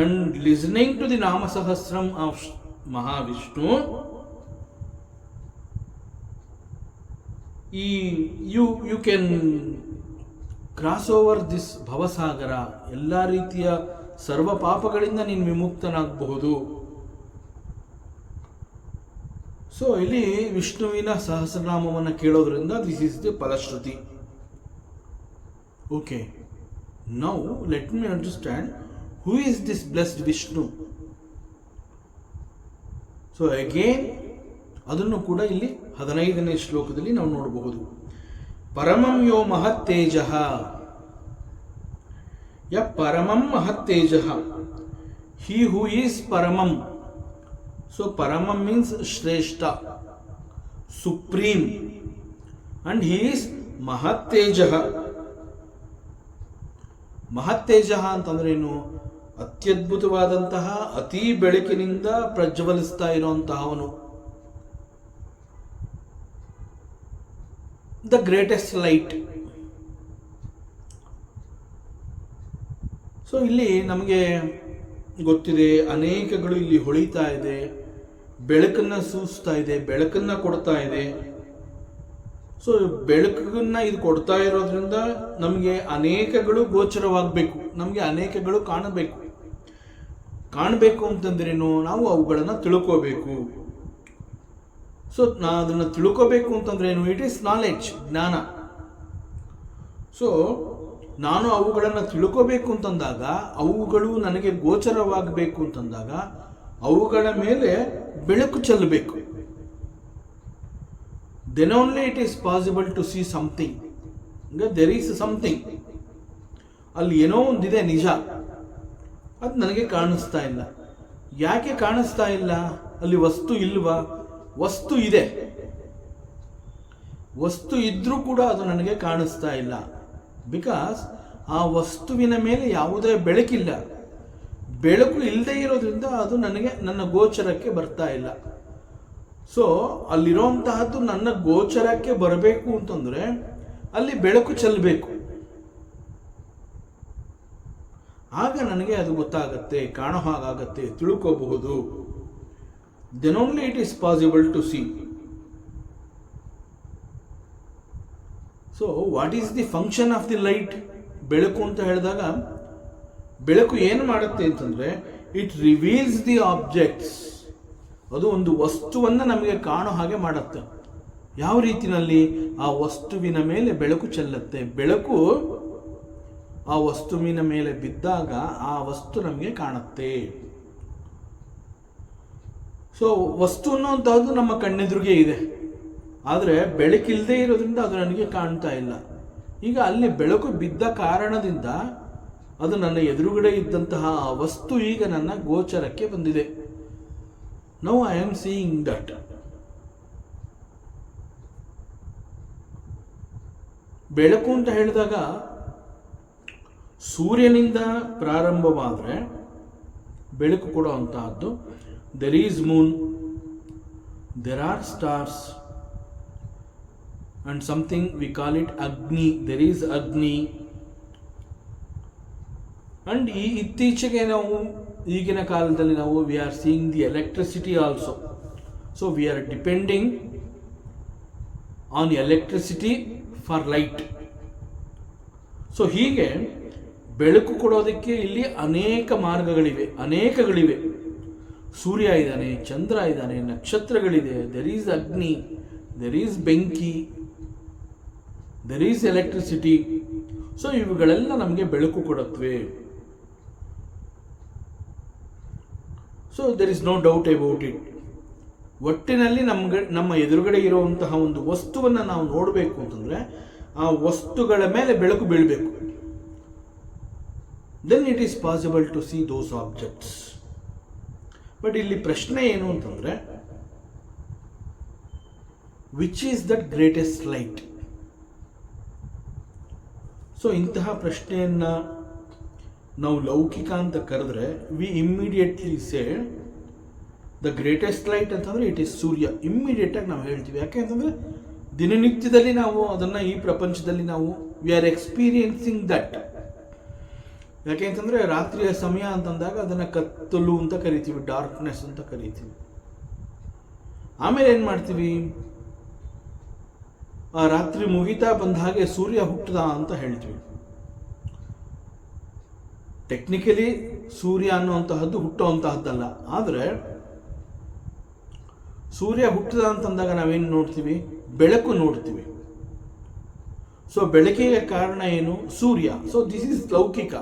ಅಂಡ್ ಲಿಸನಿಂಗ್ ಟು ದಿ ನಾಮ ಸಹಸ್ರಂ of Mahavishnu, you can cross over this ಭವಸಾಗರ. ಎಲ್ಲ ರೀತಿಯ ಸರ್ವ ಪಾಪಗಳಿಂದ ನೀನು ವಿಮುಕ್ತನಾಗಬಹುದು. ಸೊ ಇಲ್ಲಿ ವಿಷ್ಣುವಿನ ಸಹಸ್ರನಾಮವನ್ನು ಕೇಳೋದ್ರಿಂದ ದಿಸ್ ಈಸ್ ದಿ ಫಲಶ್ರುತಿ. Okay, now let me understand who is this blessed Vishnu. So again ಅದನ್ನು ಕೂಡ ಇಲ್ಲಿ 15ನೇ ಶ್ಲೋಕದಲ್ಲಿ ನಾವು ನೋಡಬಹುದು. ಪರಮಂ ಯೋ ಮಹತ್ತೇಜಃ, ಯ ಪರಮಂ ಮಹತ್ತೇಜಃ, ಹಿ ಹೂ ಈಸ್ ಪರಮಂ. ಸೊ ಪರಮಂ ಮೀನ್ಸ್ ಶ್ರೇಷ್ಠ, ಸುಪ್ರೀಂ, ಅಂಡ್ ಹಿ ಈಸ್ ಮಹತ್ತೇಜಃ. ಮಹತ್ತೇಜಃ ಅಂತಂದ್ರೇನು? ಅತ್ಯದ್ಭುತವಾದಂತಹ ಅತಿ ಬೆಳಕಿನಿಂದ ಪ್ರಜ್ವಲಿಸ್ತಾ ಇರುವಂತಹವನು, ದ ಗ್ರೇಟೆಸ್ಟ್ ಲೈಟ್. ಸೊ ಇಲ್ಲಿ ನಮಗೆ ಗೊತ್ತಿದೆ, ಅನೇಕಗಳು ಇಲ್ಲಿ ಹೊಳಿತಾ ಇದೆ, ಬೆಳಕನ್ನು ಸೂಸ್ತಾ ಇದೆ, ಬೆಳಕನ್ನು ಕೊಡ್ತಾ ಇದೆ. ಸೊ ಬೆಳಕನ್ನ ಇದು ಕೊಡ್ತಾ ಇರೋದ್ರಿಂದ ನಮಗೆ ಅನೇಕಗಳು ಗೋಚರವಾಗಬೇಕು, ನಮಗೆ ಅನೇಕಗಳು ಕಾಣಬೇಕು ಅಂತಂದ್ರೇನು? ನಾವು ಅವುಗಳನ್ನು ತಿಳ್ಕೋಬೇಕು. ಸೊ ಅದನ್ನು ತಿಳ್ಕೋಬೇಕು ಅಂತಂದ್ರೇನು? ಇಟ್ ಈಸ್ ನಾಲೆಡ್ಜ್, ಜ್ಞಾನ. ಸೊ ನಾನು ಅವುಗಳನ್ನು ತಿಳ್ಕೋಬೇಕು ಅಂತಂದಾಗ, ಅವುಗಳು ನನಗೆ ಗೋಚರವಾಗಬೇಕು ಅಂತಂದಾಗ ಅವುಗಳ ಮೇಲೆ ಬೆಳಕು ಚೆಲ್ಲಬೇಕು. Then only it is possible to see something. There is something, ಅಲ್ಲಿ ಏನೋ ಒಂದಿದೆ ನಿಜ, ಅದು ನನಗೆ ಕಾಣಿಸ್ತಾ ಇಲ್ಲ. ಯಾಕೆ ಕಾಣಿಸ್ತಾ ಇಲ್ಲ? ಅಲ್ಲಿ ವಸ್ತು ಇಲ್ವಾ? ವಸ್ತು ಇದೆ, ವಸ್ತು ಇದ್ರೂ ಕೂಡ ಅದು ನನಗೆ ಕಾಣಿಸ್ತಾ ಇಲ್ಲ. ಬಿಕಾಸ್ ಆ ವಸ್ತುವಿನ ಮೇಲೆ ಯಾವುದೇ ಬೆಳಕಿಲ್ಲ. ಬೆಳಕು ಇಲ್ಲದೆ ಇರೋದ್ರಿಂದ ಅದು ನನ್ನ ಗೋಚರಕ್ಕೆ ಬರ್ತಾ ಇಲ್ಲ. ಸೊ ಅಲ್ಲಿರುವಂತಹದ್ದು ನನ್ನ ಗೋಚರಕ್ಕೆ ಬರಬೇಕು ಅಂತಂದ್ರೆ ಅಲ್ಲಿ ಬೆಳಕು ಚೆಲ್ಲಬೇಕು. ಆಗ ನನಗೆ ಅದು ಗೊತ್ತಾಗತ್ತೆ, ಕಾಣೋ ಹಾಗಾಗತ್ತೆ, ತಿಳ್ಕೋಬಹುದು. Then only it is possible to see. So what is the function of the light? ಬೆಳಕು ಅಂತ ಹೇಳಿದಾಗ ಬೆಳಕು ಏನು ಮಾಡುತ್ತೆ ಅಂತಂದ್ರೆ, ಇಟ್ ರಿವೀಲ್ಸ್ ದಿ ಆಬ್ಜೆಕ್ಟ್ಸ್. ಅದು ಒಂದು ವಸ್ತುವನ್ನು ನಮಗೆ ಕಾಣೋ ಹಾಗೆ ಮಾಡುತ್ತೆ. ಯಾವ ರೀತಿಯಲ್ಲಿ? ಆ ವಸ್ತುವಿನ ಮೇಲೆ ಬೆಳಕು ಚೆಲ್ಲುತ್ತೆ. ಬೆಳಕು ಆ ವಸ್ತುವಿನ ಮೇಲೆ ಬಿದ್ದಾಗ ಆ ವಸ್ತು ನಮಗೆ ಕಾಣುತ್ತೆ. ಸೊ ವಸ್ತು ಅನ್ನುವಂಥದ್ದು ನಮ್ಮ ಕಣ್ಣೆದುರಿಗೆ ಇದೆ, ಆದರೆ ಬೆಳಕಿಲ್ಲದೆ ಇರೋದ್ರಿಂದ ಅದು ನನಗೆ ಕಾಣ್ತಾ ಇಲ್ಲ. ಈಗ ಅಲ್ಲಿ ಬೆಳಕು ಬಿದ್ದ ಕಾರಣದಿಂದ ಅದು ನನ್ನ ಎದುರುಗಡೆ ಇದ್ದಂತಹ ಆ ವಸ್ತು ಈಗ ನನ್ನ ಗೋಚರಕ್ಕೆ ಬಂದಿದೆ. Now I am seeing that. ಬೆಳಕು ಅಂತ ಹೇಳಿದಾಗ ಸೂರ್ಯನಿಂದ ಪ್ರಾರಂಭವಾದರೆ ಬೆಳಕು ಕೊಡುವಂತಹದ್ದು. There is moon, there are stars, and something we call it Agni. There is Agni. And ಇತ್ತೀಚೆಗೆ ನಾವು ಈಗಿನ ಕಾಲದಲ್ಲಿ ನಾವು we are seeing the electricity also. So we are depending on electricity for light. So ಹೀಗೆ ಬೆಳಕು ಕೊಡೋದಕ್ಕೆ ಇಲ್ಲಿ ಅನೇಕ ಮಾರ್ಗಗಳಿವೆ. ಸೂರ್ಯ ಇದ್ದಾನೆ, ಚಂದ್ರ ಇದ್ದಾನೆ, ನಕ್ಷತ್ರಗಳಿದೆ, there is agni, there is benki, there is electricity. So ಇವುಗಳೆಲ್ಲ ನಮಗೆ ಬೆಳಕು ಕೊಡುತ್ತವೆ. So there is no doubt about it. ಒಟ್ಟಿನಲ್ಲಿ ನಮ್ಮ ಎದುರುಗಡೆ ಇರುವಂತಹ ಒಂದು ವಸ್ತುವನ್ನು ನಾವು ನೋಡಬೇಕು ಅಂತಂದರೆ ಆ ವಸ್ತುಗಳ ಮೇಲೆ ಬೆಳಕು ಬೀಳಬೇಕು. Then it is possible to see those objects. But ಇಲ್ಲಿ ಪ್ರಶ್ನೆ ಏನು ಅಂತಂದರೆ, which is that greatest light? So ಇಂತಹ ಪ್ರಶ್ನೆಯನ್ನು ನಾವು ಲೌಕಿಕ ಅಂತ ಕರೆದ್ರೆ we immediately say the greatest light ಅಂತಂದರೆ ಇಟ್ ಈಸ್ ಸೂರ್ಯ. ಇಮ್ಮಿಡಿಯೇಟಾಗಿ ನಾವು ಹೇಳ್ತೀವಿ. ಯಾಕೆ ಅಂತಂದರೆ ದಿನನಿತ್ಯದಲ್ಲಿ ನಾವು ಅದನ್ನು, ಈ ಪ್ರಪಂಚದಲ್ಲಿ ನಾವು ವಿ ಆರ್ ಎಕ್ಸ್ಪೀರಿಯನ್ಸಿಂಗ್ ದಟ್. ಯಾಕೆ ಅಂತಂದರೆ ರಾತ್ರಿಯ ಸಮಯ ಅಂತಂದಾಗ ಅದನ್ನು ಕತ್ತಲು ಅಂತ ಕರಿತೀವಿ, ಡಾರ್ಕ್ನೆಸ್ ಅಂತ ಕರಿತೀವಿ. ಆಮೇಲೆ ಏನು ಮಾಡ್ತೀವಿ, ಆ ರಾತ್ರಿ ಮುಗಿತಾ ಬಂದ ಹಾಗೆ ಸೂರ್ಯ ಹುಟ್ಟದ ಅಂತ ಹೇಳ್ತೀವಿ. ಟೆಕ್ನಿಕಲಿ ಸೂರ್ಯ ಅನ್ನುವಂತಹದ್ದು ಹುಟ್ಟುವಂತಹದ್ದಲ್ಲ. ಆದರೆ ಸೂರ್ಯ ಹುಟ್ಟದ ಅಂತಂದಾಗ ನಾವೇನು ನೋಡ್ತೀವಿ, ಬೆಳಕು ನೋಡ್ತೀವಿ. ಸೊ ಬೆಳಕಿಗೆ ಕಾರಣ ಏನು? ಸೂರ್ಯ. So this is laukika.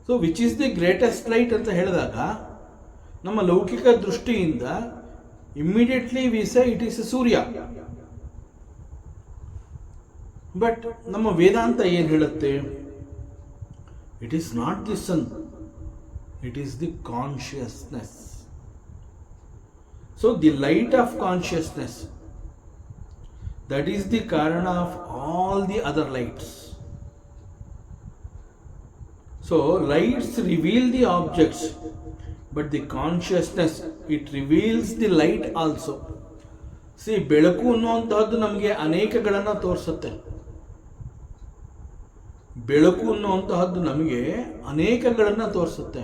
So which is the greatest light ಅಂತ ಹೇಳಿದಾಗ ನಮ್ಮ ಲೌಕಿಕ ದೃಷ್ಟಿಯಿಂದ immediately we say it is Surya. But ನಮ್ಮ ವೇದಾಂತ ಏನು ಹೇಳುತ್ತೆ? It is not the sun, it is the consciousness. So the light of consciousness, that is the karana of all the other lights. So lights reveal the objects, but the consciousness, it reveals the light also. See, ಬೆಳಕು ಅನ್ನುವಂತಹದ್ದು ನಮಗೆ ಅನೇಕಗಳನ್ನು ತೋರಿಸುತ್ತೆ. ಬೆಳಕು ಅನ್ನುವಂತಹದ್ದು ನಮಗೆ ಅನೇಕಗಳನ್ನು ತೋರಿಸುತ್ತೆ.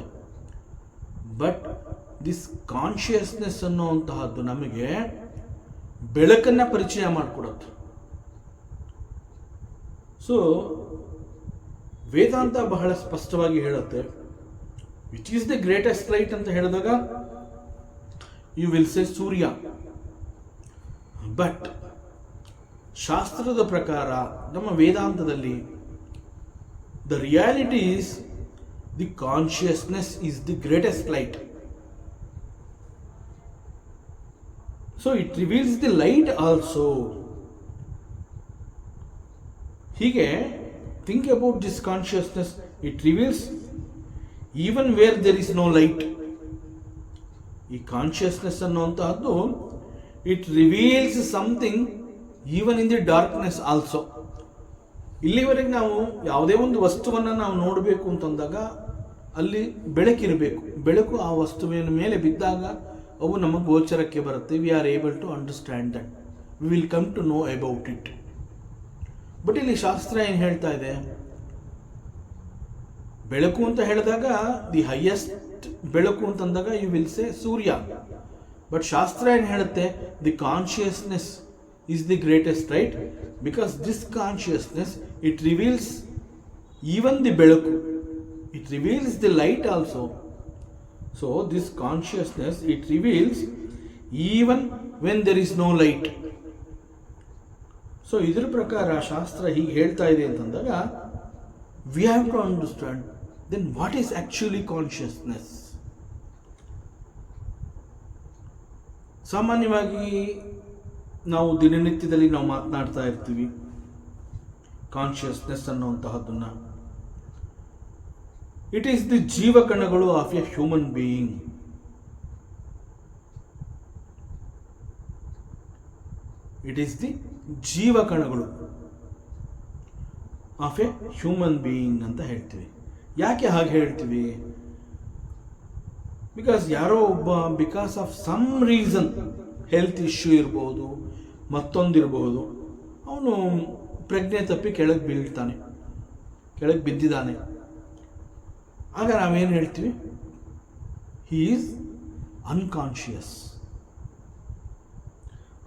But this consciousness ಅನ್ನುವಂತಹದ್ದು ನಮಗೆ ಬೆಳಕನ್ನು ಪರಿಚಯ ಮಾಡಿಕೊಡುತ್ತೆ. ಸೊ ವೇದಾಂತ ಬಹಳ ಸ್ಪಷ್ಟವಾಗಿ ಹೇಳುತ್ತೆ, which is the greatest light ಅಂತ ಹೇಳಿದಾಗ you will say Surya. But ಶಾಸ್ತ್ರದ ಪ್ರಕಾರ, ನಮ್ಮ ವೇದಾಂತದಲ್ಲಿ, the reality is the consciousness is the greatest light. So it reveals the light also. ಹೀಗೆ think about this consciousness. It reveals even where there is no light. ಈ consciousness ಅನ್ನುವಂತಹದ್ದು it reveals something even in the darkness also. ಇಲ್ಲಿವರೆಗೆ ನಾವು ಯಾವುದೇ ಒಂದು ವಸ್ತುವನ್ನು ನಾವು ನೋಡಬೇಕು ಅಂತಂದಾಗ ಅಲ್ಲಿ ಬೆಳಕಿರಬೇಕು. ಬೆಳಕು ಆ ವಸ್ತುವಿನ ಮೇಲೆ ಬಿದ್ದಾಗ ಅವು ನಮ್ಮ ಗೋಚರಕ್ಕೆ ಬರುತ್ತೆ. We are able to understand that, we will come to know about it. But ಇಲ್ಲಿ ಶಾಸ್ತ್ರ ಏನು ಹೇಳ್ತಾ ಇದೆ? ಬೆಳಕು ಅಂತ ಹೇಳಿದಾಗ ದಿ ಹೈಯೆಸ್ಟ್ ಬೆಳಕು ಅಂತಂದಾಗ you will say Surya. But ಶಾಸ್ತ್ರ ಏನು ಹೇಳುತ್ತೆ? The consciousness is the greatest, right? Because this consciousness it reveals even the ಬೆಳಕು, it reveals the light also. So this consciousness, it reveals even when there is no light. So ಇದರ ಪ್ರಕಾರ ಶಾಸ್ತ್ರ ಹೀಗೆ ಹೇಳ್ತಾ ಇದೆ ಅಂತಂದಾಗ we have to understand then what is actually consciousness. ಸಾಮಾನ್ಯವಾಗಿ ನಾವು ದಿನನಿತ್ಯದಲ್ಲಿ ನಾವು ಮಾತನಾಡ್ತಾ ಇರ್ತೀವಿ ಕಾನ್ಷಿಯಸ್ನೆಸ್ ಅನ್ನುವಂತಹದ್ದನ್ನು. ಇಟ್ ಈಸ್ ದಿ ಜೀವಕಣಗಳು of a human being. It is the ಜೀವಕಣಗಳು ಆಫ್ ಎ ಹ್ಯೂಮನ್ ಬೀಯಿಂಗ್ ಅಂತ ಹೇಳ್ತೀವಿ. ಯಾಕೆ ಹಾಗೆ ಹೇಳ್ತೀವಿ? ಬಿಕಾಸ್ ಯಾರೋ ಒಬ್ಬ because of some reason, health issue ಇರ್ಬೋದು, ಮತ್ತೊಂದಿರಬಹುದು, ಅವನು ಪ್ರಜ್ಞೆ ತಪ್ಪಿ ಕೆಳಗೆ ಬೀಳ್ತಾನೆ, ಕೆಳಗೆ ಬಿದ್ದಿದ್ದಾನೆ. ಆಗ ನಾವೇನು ಹೇಳ್ತೀವಿ? He is unconscious.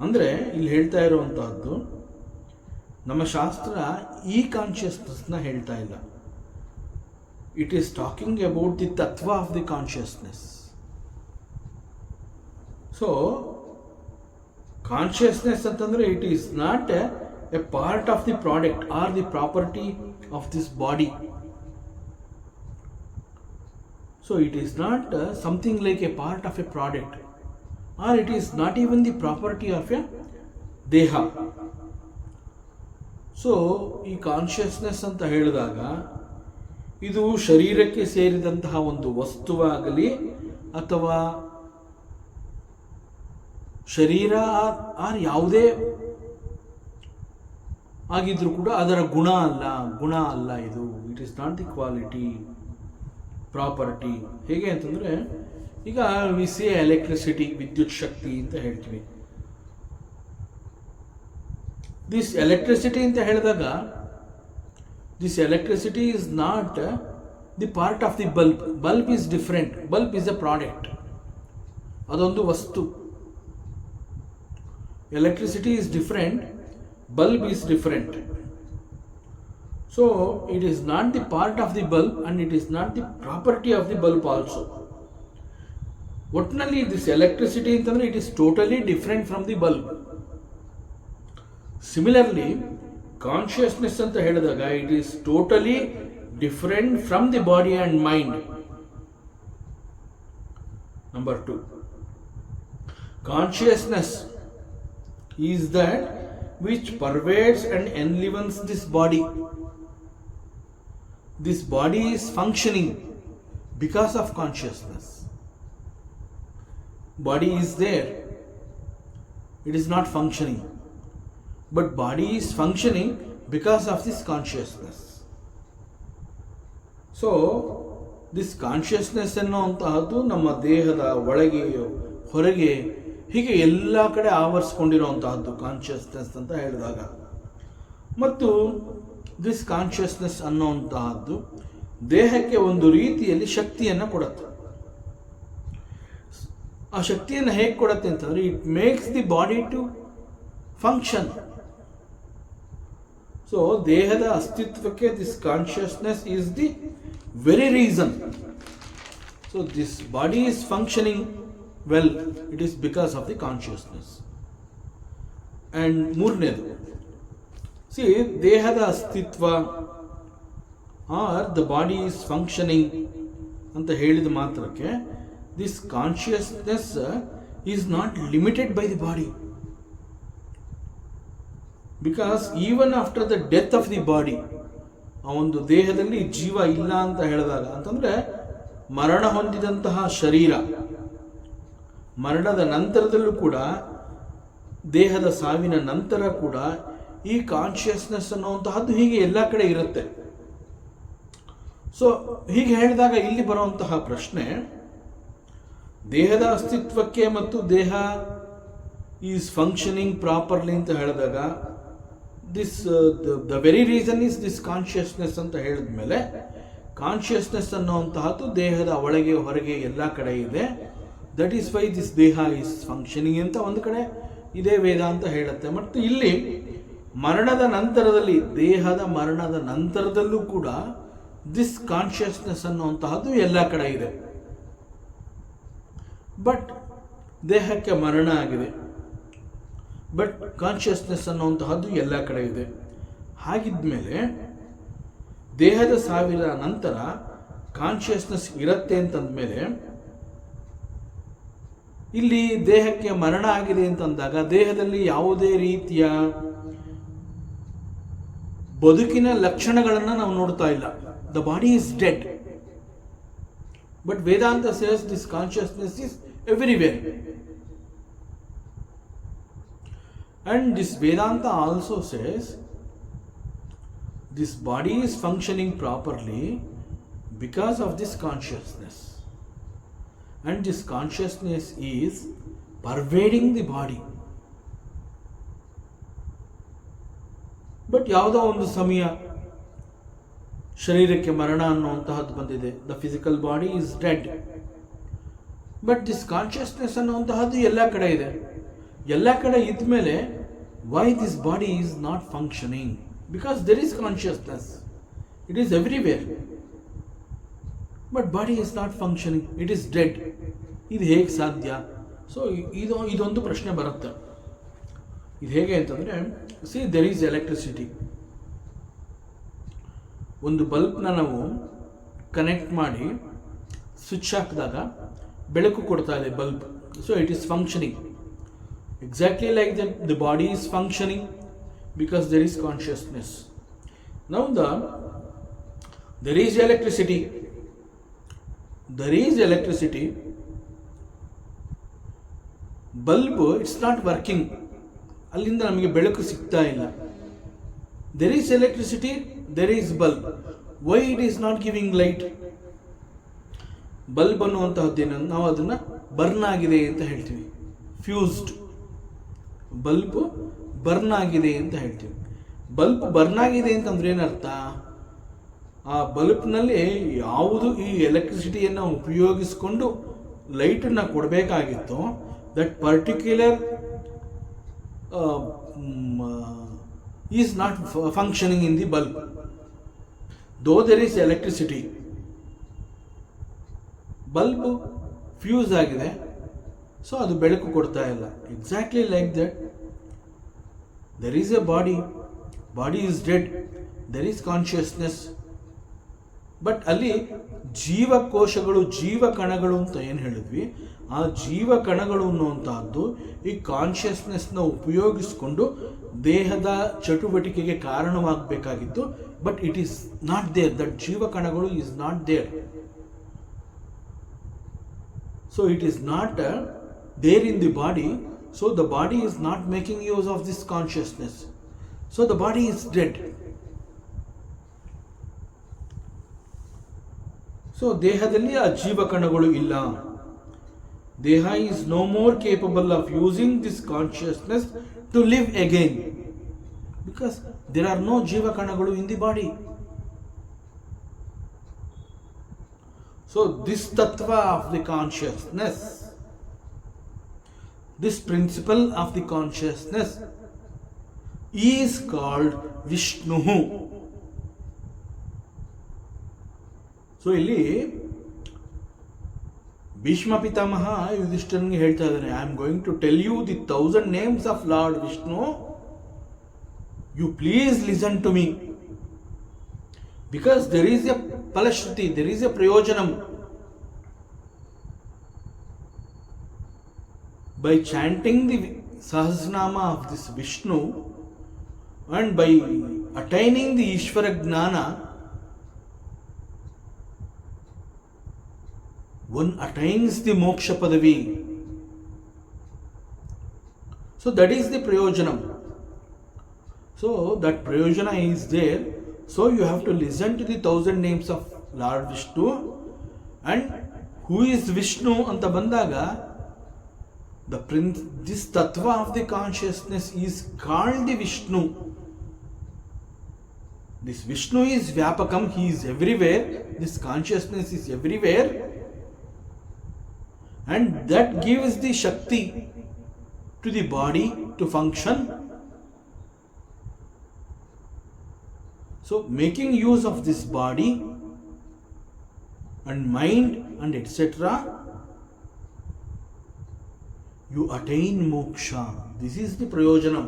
ಅಂದರೆ ಇಲ್ಲಿ ಹೇಳ್ತಾ ಇರುವಂತಹದ್ದು, ನಮ್ಮ ಶಾಸ್ತ್ರ ಈ ಕಾನ್ಷಿಯಸ್ನೆಸ್ನ ಹೇಳ್ತಾ ಇಲ್ಲ. It is talking about the ತತ್ವ of the consciousness. So consciousness ಅಂತಂದರೆ it is not a part of the product or the property of this body. So it is not something like a part of a product or it is not even the property of a deha. So ಈ consciousness ಅಂತ ಹೇಳಿದಾಗ ಇದು ಶರೀರಕ್ಕೆ ಸೇರಿದಂತಹ ಒಂದು ವಸ್ತುವಾಗಲಿ ಅಥವಾ ಶರೀರ R ಯಾವುದೇ ಆಗಿದ್ರೂ ಕೂಡ ಅದರ ಗುಣ ಅಲ್ಲ ಇದು. It is not the quality, property. ಹೇಗೆ ಅಂತಂದರೆ, ಈಗ ವಿ ಸೇ ಎಲೆಕ್ಟ್ರಿಸಿಟಿ, ವಿದ್ಯುತ್ ಶಕ್ತಿ ಅಂತ ಹೇಳ್ತೀವಿ. ದಿಸ್ ಎಲೆಕ್ಟ್ರಿಸಿಟಿ ಅಂತ ಹೇಳಿದಾಗ this electricity is not the part of the bulb. Bulb is different. Bulb is a product, ಅದೊಂದು ವಸ್ತು. Electricity is different, bulb is different. So it is not the part of the bulb and it is not the property of the bulb also. ಒಟ್ಟಿನಲ್ಲಿ this electricity ಅಂತಂದ್ರೆ it is totally different from the bulb. Similarly, consciousness ಅಂತ ಹೇಳಿದಾಗ it is totally different from the body and mind. Number 2, consciousness is that which pervades and enlivens this body. This body is functioning because of consciousness. Body is there, it is not functioning, but body is functioning because of this consciousness. So this consciousness ಅನ್ನುವಂತಹದ್ದು ನಮ್ಮ ದೇಹದ ಒಳಗೆ ಹೊರಗೆ ಹೀಗೆ ಎಲ್ಲ ಕಡೆ ಆವರಿಸ್ಕೊಂಡಿರುವಂತಹದ್ದು consciousness ಅಂತ ಹೇಳಿದಾಗ. ಮತ್ತು ದಿಸ್ ಕಾನ್ಷಿಯಸ್ನೆಸ್ ಅನ್ನುವಂತಹದ್ದು ದೇಹಕ್ಕೆ ಒಂದು ರೀತಿಯಲ್ಲಿ ಶಕ್ತಿಯನ್ನು ಕೊಡುತ್ತೆ. ಆ ಶಕ್ತಿಯನ್ನು ಹೇಗೆ ಕೊಡುತ್ತೆ ಅಂತಂದರೆ, it makes the body to function. So ದೇಹದ ಅಸ್ತಿತ್ವಕ್ಕೆ this consciousness is the very reason. So this body is functioning well, it is because of the consciousness. And ಮೂರನೇದು, see, ದೇಹದ ಅಸ್ತಿತ್ವ are the body is functioning ಅಂತ ಹೇಳಿದ ಮಾತ್ರಕ್ಕೆ this consciousness is not limited by the body. Because even after the death of the body, ಆ ಒಂದು ದೇಹದಲ್ಲಿ ಜೀವ ಇಲ್ಲ ಅಂತ ಹೇಳಿದಾಗ ಅಂತಂದರೆ ಮರಣ ಹೊಂದಿದಂತಹ ಶರೀರ, ಮರಣದ ನಂತರದಲ್ಲೂ ಕೂಡ, ದೇಹದ ಸಾವಿನ ನಂತರ ಕೂಡ ಈ ಕಾನ್ಷಿಯಸ್ನೆಸ್ ಅನ್ನುವಂತಹದ್ದು ಹೀಗೆ ಎಲ್ಲ ಕಡೆ ಇರುತ್ತೆ. ಸೊ ಹೀಗೆ ಹೇಳಿದಾಗ ಇಲ್ಲಿ ಬರುವಂತಹ ಪ್ರಶ್ನೆ, ದೇಹದ ಅಸ್ತಿತ್ವಕ್ಕೆ ಮತ್ತು ದೇಹ ಈಸ್ ಫಂಕ್ಷನಿಂಗ್ ಪ್ರಾಪರ್ಲಿ ಅಂತ ಹೇಳಿದಾಗ this the very reason is this consciousness ಅಂತ ಹೇಳಿದ ಮೇಲೆ, ಕಾನ್ಷಿಯಸ್ನೆಸ್ ಅನ್ನುವಂತಹದ್ದು ದೇಹದ ಒಳಗೆ ಹೊರಗೆ ಎಲ್ಲ ಕಡೆ ಇದೆ. ದಟ್ ಈಸ್ ವೈ ದಿಸ್ ದೇಹ ಈಸ್ ಫಂಕ್ಷನಿಂಗ್ ಅಂತ ಒಂದು ಕಡೆ ಇದೇ ವೇದಾಂತ ಹೇಳುತ್ತೆ. ಮತ್ತು ಇಲ್ಲಿ ಮರಣದ ನಂತರದಲ್ಲಿ, ದೇಹದ ಮರಣದ ನಂತರದಲ್ಲೂ ಕೂಡ ದಿಸ್ ಕಾನ್ಷಿಯಸ್ನೆಸ್ ಅನ್ನುವಂತಹದ್ದು ಎಲ್ಲ ಕಡೆ ಇದೆ. ಬಟ್ ದೇಹಕ್ಕೆ ಮರಣ ಆಗಿದೆ, ಬಟ್ ಕಾನ್ಷಿಯಸ್ನೆಸ್ ಅನ್ನುವಂತಹದ್ದು ಎಲ್ಲ ಕಡೆ ಇದೆ. ಹಾಗಿದ್ಮೇಲೆ ದೇಹದ ಸಾವಿನ ನಂತರ ಕಾನ್ಷಿಯಸ್ನೆಸ್ ಇರುತ್ತೆ ಅಂತಂದ್ಮೇಲೆ, ಇಲ್ಲಿ ದೇಹಕ್ಕೆ ಮರಣ ಆಗಿದೆ ಅಂತಂದಾಗ ದೇಹದಲ್ಲಿ ಯಾವುದೇ ರೀತಿಯ ಬದುಕಿನ ಲಕ್ಷಣಗಳನ್ನು ನಾವು ನೋಡ್ತಾ ಇಲ್ಲ. The body is dead. But Vedanta says this consciousness is everywhere. And this Vedanta also says this body is functioning properly because of this consciousness. And this consciousness is pervading the body. But ಯಾವುದೋ ಒಂದು ಸಮಯ ಶರೀರಕ್ಕೆ ಮರಣ ಅನ್ನುವಂತಹದ್ದು ಬಂದಿದೆ. The physical body is dead. But this consciousness ಅನ್ನುವಂತಹದ್ದು ಎಲ್ಲ ಕಡೆ ಇದೆ. ಎಲ್ಲ ಕಡೆ ಇದ್ಮೇಲೆ why this body is not functioning? Because there is consciousness, it is everywhere. But body is not functioning, it is dead. ಇದು ಹೇಗೆ ಸಾಧ್ಯ? ಸೊ ಇದೊಂದು ಪ್ರಶ್ನೆ ಬರುತ್ತೆ. ಇದು ಹೇಗೆ ಅಂತಂದರೆ, ಸಿ ದೆರ್ ಈಸ್ ಎಲೆಕ್ಟ್ರಿಸಿಟಿ. ಒಂದು ಬಲ್ಬ್ನ ನಾವು ಕನೆಕ್ಟ್ ಮಾಡಿ ಸ್ವಿಚ್ ಹಾಕಿದಾಗ ಬೆಳಕು ಕೊಡ್ತಾ ಇದೆ bulb So it is functioning. Exactly like that, the body is functioning because there is consciousness. Now there is electricity. There is electricity. Bulb, it's not working. ಅಲ್ಲಿಂದ ನಮಗೆ ಬೆಳಕು ಸಿಗ್ತಾ ಇಲ್ಲ. There is electricity, there is bulb. Why it is not giving light? Bulb ಅನ್ನುವಂತಹದ್ದೇನು, ನಾವು ಅದನ್ನು burn ಆಗಿದೆ ಅಂತ ಹೇಳ್ತೀವಿ. ಫ್ಯೂಸ್ಡ್ ಬಲ್ಬ್ ಬರ್ನ್ ಆಗಿದೆ ಅಂತ ಹೇಳ್ತೀವಿ. ಬಲ್ಬ್ ಬರ್ನ್ ಆಗಿದೆ ಅಂತಂದ್ರೆ ಏನರ್ಥ? ಆ ಬಲ್ಬ್ನಲ್ಲಿ ಯಾವುದು ಈ ಎಲೆಕ್ಟ್ರಿಸಿಟಿಯನ್ನು ಉಪಯೋಗಿಸಿಕೊಂಡು ಲೈಟನ್ನು ಕೊಡಬೇಕಾಗಿತ್ತು, that particular is not functioning in the bulb. Though there is electricity, bulb fuse ಆಗಿದೆ, ಸೊ ಅದು ಬೆಳಕು ಕೊಡ್ತಾ ಇಲ್ಲ. Exactly like that, there is a body is dead, there is consciousness. But ಅಲ್ಲಿ ಜೀವಕೋಶಗಳು, ಜೀವಕಣಗಳು ಅಂತ ಏನು ಹೇಳಿದ್ವಿ, ಆ ಜೀವಕಣಗಳು ಅನ್ನುವಂತಹದ್ದು ಈ ಕಾನ್ಷಿಯಸ್ನೆಸ್ನ ಉಪಯೋಗಿಸಿಕೊಂಡು ದೇಹದ ಚಟುವಟಿಕೆಗೆ ಕಾರಣವಾಗಬೇಕಾಗಿತ್ತು. But it is not there, that ಜೀವಕಣಗಳು is not there. So it is not there in the body. So the body is not making use of this consciousness. So the body is dead. So ದೇಹದಲ್ಲಿ ಆ ಜೀವಕಣಗಳು ಇಲ್ಲ. ದೇಹ is no more capable of using this consciousness to live again, because there are no jivakanaಗಳು in the body. So this tattva of the consciousness, this principle of the consciousness is called Vishnu. So ಇಲ್ಲಿ ಭೀಷ್ಮ ಪಿತಾಮಹ ಯುಧಿಷ್ಠಿರನಿಗೆ ಹೇಳ್ತಾ ಇದ್ದಾನೆ, I am going to tell you the 1000 names of lord Vishnu, you please listen to me, because there is a ಫಲಶ್ರುತಿ, there is a ಪ್ರಯೋಜನಂ. By chanting the Sahasranama of this Vishnu and by attaining the Ishwara ಜ್ಞಾನ, one attains the moksha padavi. So that is the prayojanam. So that prayojana is there. So you have to listen to the 1000 names of Lord Vishnu. And who is Vishnu anta bandaga, this tattva of the consciousness is called the Vishnu. This Vishnu is Vyapakam, he is everywhere. This consciousness is everywhere. And that gives the Shakti to the body to function. So making use of this body and mind and etc., you attain moksha. This is the prayojanam.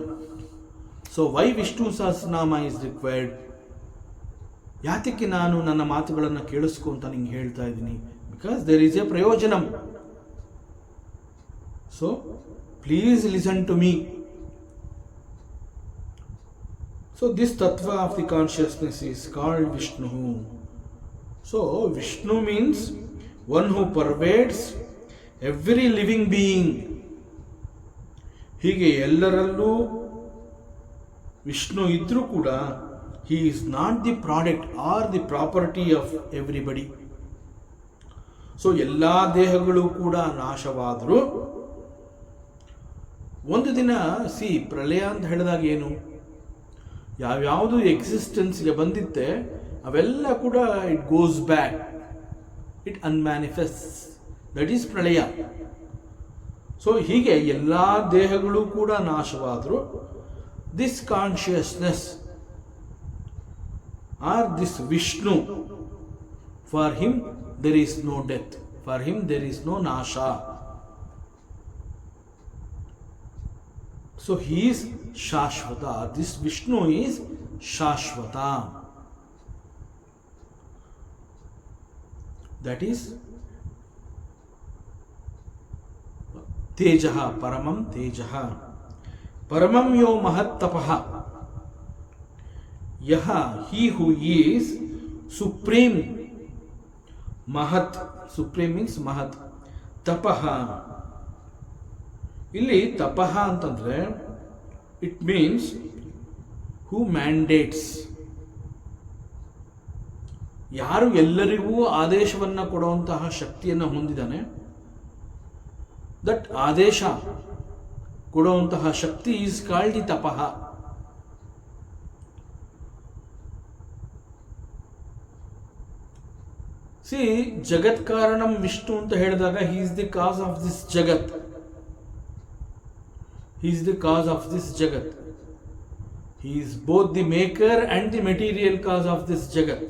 So why Vishnu Sahasranama is required? ಯಾತಕ್ಕೆ ನಾನು ನನ್ನ ಮಾತುಗಳನ್ನು ಕೇಳಿಸ್ಕೊ ಅಂತ ನಿಂಗೆ ಹೇಳ್ತಾ ಇದ್ದೀನಿ? Because there is a ಪ್ರಯೋಜನಂ. So please listen to me. So this tattva of the consciousness is called Vishnu. So Vishnu means one who pervades every living being. ಹೀಗೆ ಎಲ್ಲರಲ್ಲೂ ವಿಷ್ಣು ಇದ್ರೂ ಕೂಡ he is not the product or the property of everybody. So ಎಲ್ಲ ದೇಹಗಳು ಕೂಡ ನಾಶವಾದರೂ ಒಂದು ದಿನ ಪ್ರಳಯ ಅಂತ ಹೇಳಿದಾಗ ಏನು, ಯಾವ್ಯಾವುದು ಎಕ್ಸಿಸ್ಟೆನ್ಸ್ಗೆ ಬಂದಿತ್ತೆ ಅವೆಲ್ಲ ಕೂಡ it goes back, it unmanifest, that is ಪ್ರಳಯ. ಸೊ ಹೀಗೆ ಎಲ್ಲ ದೇಹಗಳು ಕೂಡ ನಾಶವಾದರೂ this consciousness or this Vishnu, for him there is no death, for him there is no nasha. So he is Shashvata. This Vishnu is Shashvata. That is ತೇಜಃ, ಪರಮಂ ತೇಜಃ. ಪರಮಂ ಯೋ ಮಹತ್ತಪಃ, ಯಹ ಹಿ ಹೂ ಈಸ್ ಸುಪ್ರೀಂ. ಮಹತ್, ಸುಪ್ರೀಂ ಮೀನ್ಸ್ ಮಹತ್. ತಪಃ, ಇಲ್ಲಿ ತಪಃ ಅಂತಂದ್ರೆ it means who mandates. ಯಾರು ಎಲ್ಲರಿಗೂ ಆದೇಶವನ್ನು ಕೊಡುವಂತಹ ಶಕ್ತಿಯನ್ನು ಹೊಂದಿದ್ದಾನೆ, ದಟ್ ಆದೇಶ ಕೊಡುವಂತಹ ಶಕ್ತಿ ಈಸ್ ಕಾಲ್ಡ್ ದಿ ತಪಃ. ಸಿ, ಜಗತ್ ಕಾರಣಂ ವಿಷ್ಣು ಅಂತ ಹೇಳಿದಾಗ he is the cos of this Jagat. He is the cause of this jagat. He is both the maker and the material cause of this jagat.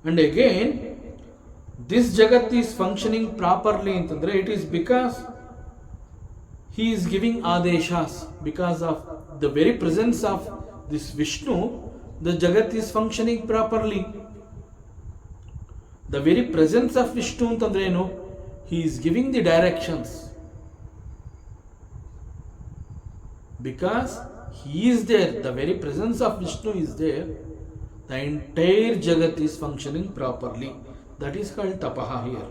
And again, this jagat is functioning properly ಅಂತಂದ್ರೆ it is because he is giving adeshas. Because of the very presence of this Vishnu, the jagat is functioning properly. The very presence of Vishnu ಅಂತಂದ್ರೆ ಏನು? He is giving the directions. Because he is there, the very presence of Vishnu is there, the entire jagat is functioning properly. That is called tapaha here.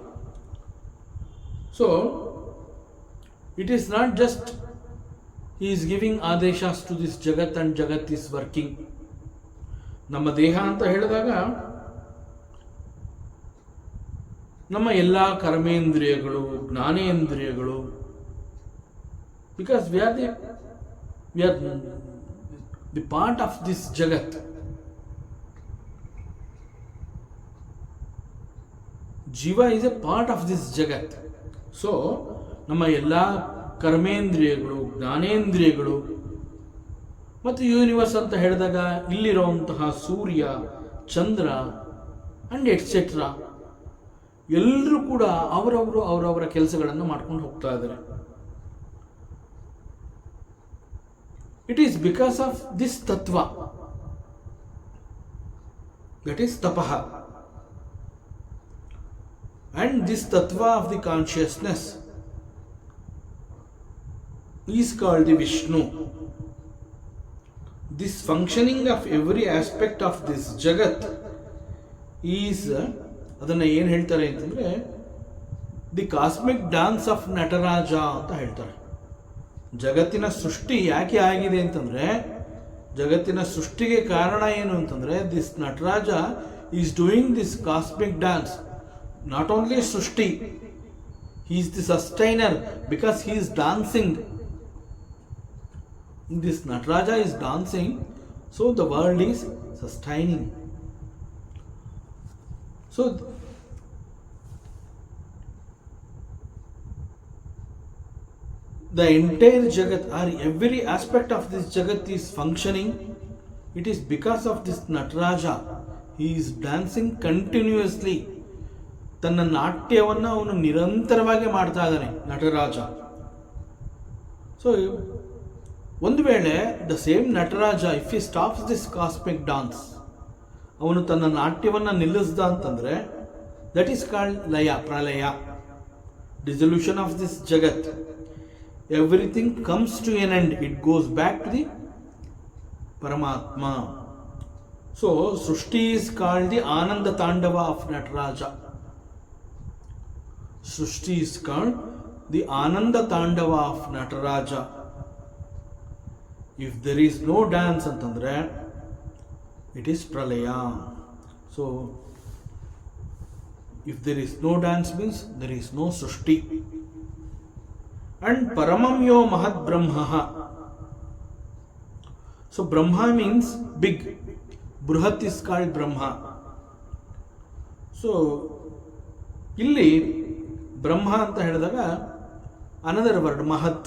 So, it is not just he is giving adeshas to this jagat and jagat is working. ನಮ್ಮ ದೇಹ ಅಂತ ಹೇಳಿದಾಗ ನಮ್ಮ ಎಲ್ಲ ಕರ್ಮೇಂದ್ರಿಯಗಳು, ಜ್ಞಾನೇಂದ್ರಿಯಗಳು, because we are the part of this jagat. Jiva is a part of this jagat. So, ನಮ್ಮ ಎಲ್ಲ ಕರ್ಮೇಂದ್ರಿಯಗಳು, ಜ್ಞಾನೇಂದ್ರಿಯಗಳು ಮತ್ತು ಯೂನಿವರ್ಸ್ ಅಂತ ಹೇಳಿದಾಗ ಇಲ್ಲಿರುವಂತಹ ಸೂರ್ಯ, ಚಂದ್ರ ಅಂಡ್ ಎಟ್ಸೆಟ್ರಾ ಎಲ್ಲರೂ ಕೂಡ ಅವರವರ ಕೆಲಸಗಳನ್ನು ಮಾಡ್ಕೊಂಡು ಹೋಗ್ತಾ ಇದ್ದಾರೆ. It is because of this tattva, that is tapaha, and this tattva of the consciousness is called the Vishnu. This functioning of every aspect of this jagat is, ಅದನ್ನು ಏನು ಹೇಳ್ತಾರೆ ಅಂತಂದರೆ, the cosmic dance of Nataraja ಅಂತ ಹೇಳ್ತಾರೆ. ಜಗತ್ತಿನ ಸೃಷ್ಟಿ ಯಾಕೆ ಆಗಿದೆ ಅಂತಂದರೆ, ಜಗತ್ತಿನ ಸೃಷ್ಟಿಗೆ ಕಾರಣ ಏನು ಅಂತಂದರೆ, this Nataraja is doing this cosmic dance. Not only ಸೃಷ್ಟಿ, he is the sustainer because he is dancing. This Nataraja is dancing, so the world is sustaining. So the entire jagat or every aspect of this jagat is functioning. It is because of this Nataraja. He is dancing continuously. ತನ್ನ ನಾಟ್ಯವನ್ನು ಅವನು ನಿರಂತರವಾಗಿ ಮಾಡ್ತಾ ಇದ್ದಾನೆ Nataraja. So ಒಂದು ವೇಳೆ the same Nataraja if he stops this cosmic dance, ಅವನು ತನ್ನ ನಾಟ್ಯವನ್ನು ನಿಲ್ಲಿಸ್ದ ಅಂತಂದರೆ, ದಟ್ ಈಸ್ ಕಾಲ್ಡ್ ಲಯ, ಪ್ರಲಯ, ಡಿಸಲ್ಯೂಷನ್ ಆಫ್ ದಿಸ್ ಜಗತ್. Everything comes to an end, it goes back to the Paramatma. So ಸೃಷ್ಟಿ ಈಸ್ ಕಾಲ್ಡ್ ದಿ ಆನಂದ ತಾಂಡವ of Nataraja. Srishti is called the Ananda Tandava of Nataraja. If there is no dance antandre, it is pralaya. So, if there is no dance means there is no Srishti. And Paramam Yo Mahat Brahma. So, Brahma means big. Bruhat is called Brahma. So, ಇಲ್ಲಿ ಬ್ರಹ್ಮ ಅಂತ ಹೇಳಿದಾಗ another word ಮಹತ್.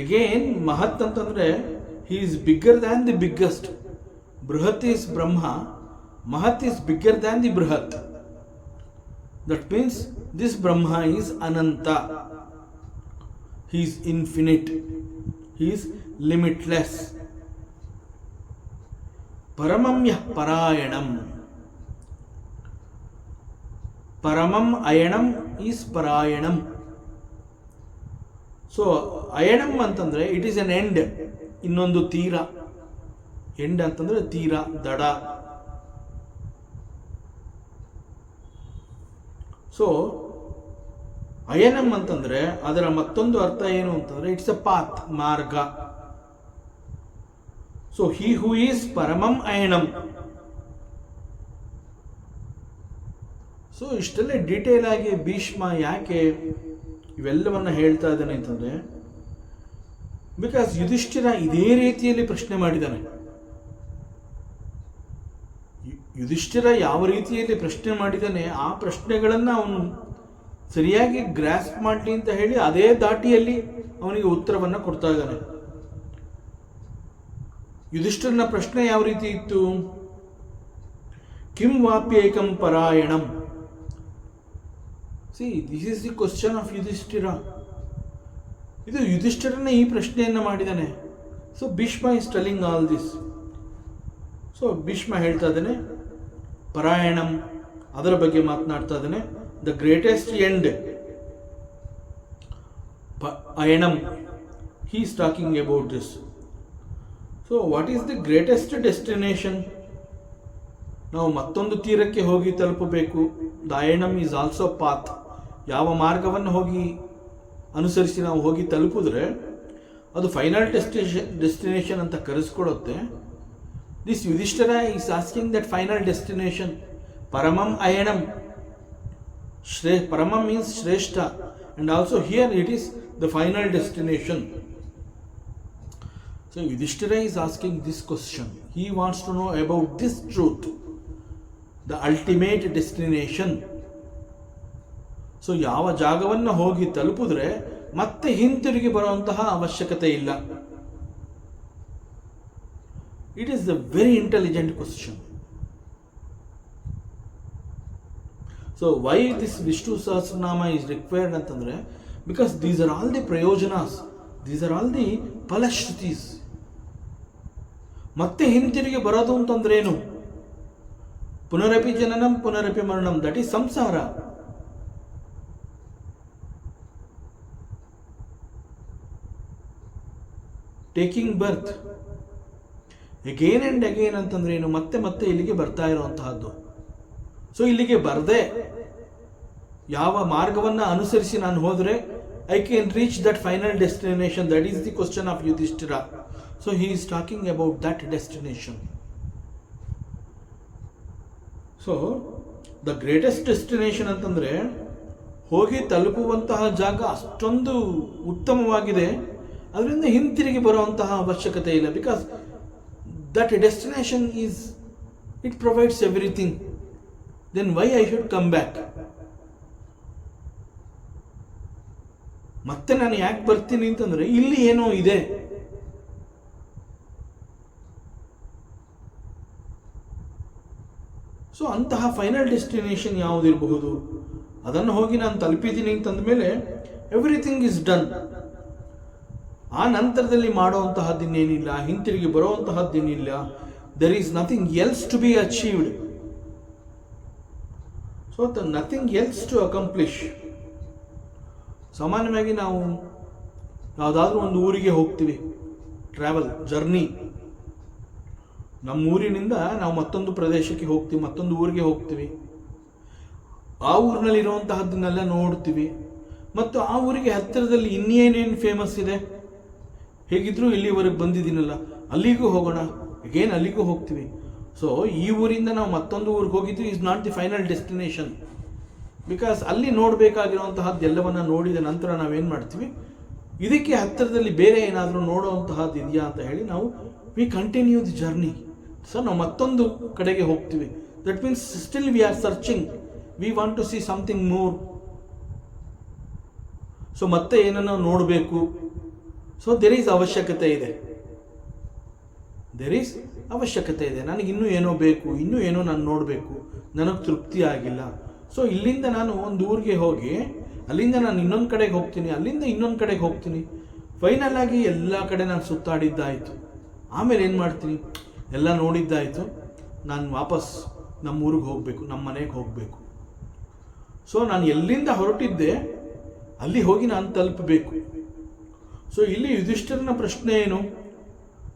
Again ಮಹತ್ ಅಂತಂದರೆ he is bigger than the biggest. ಬೃಹತ್ is Brahma, ಮಹತ್ is bigger than the ಬೃಹತ್. That means this Brahma is ಅನಂತ, he is infinite, he is limitless. ಪರಮಮ್ಯ ಪರಾಯಣಂ. Paramam Ayanam is Parayanam. So ಅಯಣಂ ಅಂತಂದರೆ ಇಟ್ ಈಸ್ ಎನ್ ಎಂಡ್, ಇನ್ನೊಂದು ತೀರ. ಎಂಡ್ ಅಂತಂದರೆ ತೀರ, ದಡ. ಸೊ ಅಯನಂ ಅಂತಂದರೆ ಅದರ ಮತ್ತೊಂದು ಅರ್ಥ ಏನು ಅಂತಂದರೆ ಇಟ್ಸ್ ಎ ಪಾತ್, ಮಾರ್ಗ. ಸೊ ಹಿ ಹೂ ಈಸ್ ಪರಮಂ ಅಯಣಂ. ಸೊ ಇಷ್ಟೆಲ್ಲ ಡೀಟೇಲ್ ಆಗಿ ಭೀಷ್ಮ ಯಾಕೆ ಇವೆಲ್ಲವನ್ನ ಹೇಳ್ತಾ ಇದ್ದಾನೆ ಅಂತಂದರೆ, ಬಿಕಾಸ್ ಯುಧಿಷ್ಠಿರ ಇದೇ ರೀತಿಯಲ್ಲಿ ಪ್ರಶ್ನೆ ಮಾಡಿದ್ದಾನೆ. ಯುಧಿಷ್ಠಿರ ಯಾವ ರೀತಿಯಲ್ಲಿ ಪ್ರಶ್ನೆ ಮಾಡಿದ್ದಾನೆ ಆ ಪ್ರಶ್ನೆಗಳನ್ನು ಅವನು ಸರಿಯಾಗಿ ಗ್ರಾಸ್ಪ್ ಮಾಡಲಿ ಅಂತ ಹೇಳಿ ಅದೇ ದಾಟಿಯಲ್ಲಿ ಅವನಿಗೆ ಉತ್ತರವನ್ನು ಕೊಡ್ತಾ ಇದ್ದಾನೆ. ಯುಧಿಷ್ಠಿರನ ಪ್ರಶ್ನೆ ಯಾವ ರೀತಿ ಇತ್ತು? ಕಿಂ ವಾಪ್ಯೇಕಂ ಪರಾಯಣಂ. See this is the question of Yudhishthira. ಇದು ಯುಧಿಷ್ಠಿರನ ಈ ಪ್ರಶ್ನೆಯನ್ನು ಮಾಡಿದ್ದಾನೆ. So Bhishma is telling all this. So Bhishma ಹೇಳ್ತಾ ಇದ್ದಾನೆ ಪರಾಯಣಂ, ಅದರ ಬಗ್ಗೆ ಮಾತನಾಡ್ತಾ ಇದ್ದಾನೆ. ದ ಗ್ರೇಟೆಸ್ಟ್ ಎಂಡ್ ಅಯಣಂ, he is talking about this. So what is the greatest destination? ನಾವು ಮತ್ತೊಂದು ತೀರಕ್ಕೆ ಹೋಗಿ ತಲುಪಬೇಕು. ದ ಅಯಣಂ ಈಸ್ ಆಲ್ಸೋ ಪಾತ್. ಯಾವ ಮಾರ್ಗವನ್ನು ಹೋಗಿ ಅನುಸರಿಸಿ ನಾವು ಹೋಗಿ ತಲುಪಿದ್ರೆ ಅದು ಫೈನಲ್ ಡೆಸ್ಟಿನೇಷನ್ ಅಂತ ಕರೆಸ್ಕೊಡುತ್ತೆ. This Yudhishthira is asking that final destination ಪರಮಂ ಅಯಣಂ. ಪರಮಂ ಮೀನ್ಸ್ ಶ್ರೇಷ್ಠ, and also here it is the final destination. So Yudhishthira is asking this question. He wants to know about this truth, the ultimate destination. ಸೊ ಯಾವ ಜಾಗವನ್ನು ಹೋಗಿ ತಲುಪಿದ್ರೆ ಮತ್ತೆ ಹಿಂತಿರುಗಿ ಬರುವಂತಹ ಅವಶ್ಯಕತೆ ಇಲ್ಲ. It is a very intelligent question. So why this Vishnu Sahasranama is required ಅಂತಂದರೆ, because these are all the ಪ್ರಯೋಜನಾಸ್, ದೀಸ್ ಆರ್ ಆಲ್ ದಿ ಫಲಶ್ರುತೀಸ್. ಮತ್ತೆ ಹಿಂತಿರುಗಿ ಬರೋದು ಅಂತಂದ್ರೆ ಏನು? ಪುನರಪಿ ಜನನಂ ಪುನರಪಿ ಮರಣಂ, ದಟ್ ಈಸ್ ಸಂಸಾರ. Taking birth again and again ಅಂತಂದ್ರೆ ಏನು? ಮತ್ತೆ ಮತ್ತೆ ಇಲ್ಲಿಗೆ ಬರ್ತಾ ಇರುವಂತಹದ್ದು. ಸೊ ಇಲ್ಲಿಗೆ ಬರದೆ ಯಾವ ಮಾರ್ಗವನ್ನು ಅನುಸರಿಸಿ ನಾನು ಹೋದರೆ I can reach that final destination. That is the question of Yudhishthira. So he is talking about that destination. So the greatest destination ಅಂತಂದರೆ ಹೋಗಿ ತಲುಪುವಂತಹ ಜಾಗ ಅಷ್ಟೊಂದು ಉತ್ತಮವಾಗಿದೆ, ಅದರಿಂದ ಹಿಂತಿರುಗಿ ಬರುವಂತಹ ಅವಶ್ಯಕತೆ ಇಲ್ಲ. Because that destination is, it provides everything. Then why I should come back? ಮತ್ತೆ ನಾನು ಯಾಕೆ ಬರ್ತೀನಿ ಅಂತಂದ್ರೆ ಇಲ್ಲಿ ಏನೋ ಇದೆ. ಸೊ ಅಂತಹ ಫೈನಲ್ ಡೆಸ್ಟಿನೇಷನ್ ಯಾವುದಿರಬಹುದು, ಅದನ್ನು ಹೋಗಿ ನಾನು ತಲುಪಿದ್ದೀನಿ ಅಂತಂದ ಮೇಲೆ ಎವ್ರಿಥಿಂಗ್ ಇಸ್ ಡನ್. ಆ ನಂತರದಲ್ಲಿ ಮಾಡುವಂತಹದ್ದಿನ್ನೇನಿಲ್ಲ, ಹಿಂತಿರುಗಿ ಬರುವಂತಹದ್ದೇನಿಲ್ಲ. There is nothing else to be achieved. So nothing else to accomplish. ಸಾಮಾನ್ಯವಾಗಿ ನಾವು ಯಾವುದಾದ್ರೂ ಒಂದು ಊರಿಗೆ ಹೋಗ್ತೀವಿ, ಟ್ರಾವೆಲ್ ಜರ್ನಿ. ನಮ್ಮ ಊರಿನಿಂದ ನಾವು ಮತ್ತೊಂದು ಪ್ರದೇಶಕ್ಕೆ ಹೋಗ್ತೀವಿ, ಮತ್ತೊಂದು ಊರಿಗೆ ಹೋಗ್ತೀವಿ. ಆ ಊರಿನಲ್ಲಿರುವಂತಹದ್ದನ್ನೆಲ್ಲ ನೋಡ್ತೀವಿ. ಮತ್ತು ಆ ಊರಿಗೆ ಹತ್ತಿರದಲ್ಲಿ ಇನ್ನೇನೇನು ಫೇಮಸ್ ಇದೆ, ಹೇಗಿದ್ರೂ ಇಲ್ಲಿವರೆಗೆ ಬಂದಿದ್ದೀನಲ್ಲ ಅಲ್ಲಿಗೂ ಹೋಗೋಣ, ಅಗೇನ್ ಅಲ್ಲಿಗೂ ಹೋಗ್ತೀವಿ. ಸೊ ಈ ಊರಿಂದ ನಾವು ಮತ್ತೊಂದು ಊರಿಗೆ ಹೋಗಿದ್ವಿ is not the final destination. Because ಅಲ್ಲಿ ನೋಡಬೇಕಾಗಿರುವಂತಹದ್ದು ಎಲ್ಲವನ್ನ ನೋಡಿದ ನಂತರ ನಾವೇನು ಮಾಡ್ತೀವಿ, ಇದಕ್ಕೆ ಹತ್ತಿರದಲ್ಲಿ ಬೇರೆ ಏನಾದರೂ ನೋಡುವಂತಹದ್ದು ಇದೆಯಾ ಅಂತ ಹೇಳಿ ನಾವು we continue the journey. So ನಾವು ಮತ್ತೊಂದು ಕಡೆಗೆ ಹೋಗ್ತೀವಿ. That means still we are searching, we want to see something more. So ಮತ್ತೆ ಏನನ್ನು ನೋಡಬೇಕು. ಸೊ ದೇರ್ ಈಸ್ ಅವಶ್ಯಕತೆ ಇದೆ, ದೇರ್ ಈಸ್ ಅವಶ್ಯಕತೆ ಇದೆ. ನನಗಿನ್ನೂ ಏನೋ ಬೇಕು, ಇನ್ನೂ ಏನೋ ನಾನು ನೋಡಬೇಕು, ನನಗೆ ತೃಪ್ತಿ ಆಗಿಲ್ಲ. ಸೊ ಇಲ್ಲಿಂದ ನಾನು ಒಂದು ಊರಿಗೆ ಹೋಗಿ ಅಲ್ಲಿಂದ ನಾನು ಇನ್ನೊಂದು ಕಡೆಗೆ ಹೋಗ್ತೀನಿ, ಅಲ್ಲಿಂದ ಇನ್ನೊಂದು ಕಡೆಗೆ ಹೋಗ್ತೀನಿ. ಫೈನಲ್ ಆಗಿ ಎಲ್ಲ ಕಡೆ ನಾನು ಸುತ್ತಾಡಿದ್ದಾಯಿತು. ಆಮೇಲೆ ಏನು ಮಾಡ್ತೀನಿ, ಎಲ್ಲ ನೋಡಿದ್ದಾಯಿತು, ನಾನು ವಾಪಸ್ ನಮ್ಮ ಊರಿಗೆ ಹೋಗಬೇಕು, ನಮ್ಮ ಮನೆಗೆ ಹೋಗಬೇಕು. ಸೊ ನಾನು ಎಲ್ಲಿಂದ ಹೊರಟಿದ್ದೆ ಅಲ್ಲಿ ಹೋಗಿ ನಾನು ತಲುಪಬೇಕು. ಸೊ ಇಲ್ಲಿ ಯುಧಿಷ್ಠಿರನ ಪ್ರಶ್ನೆ ಏನು?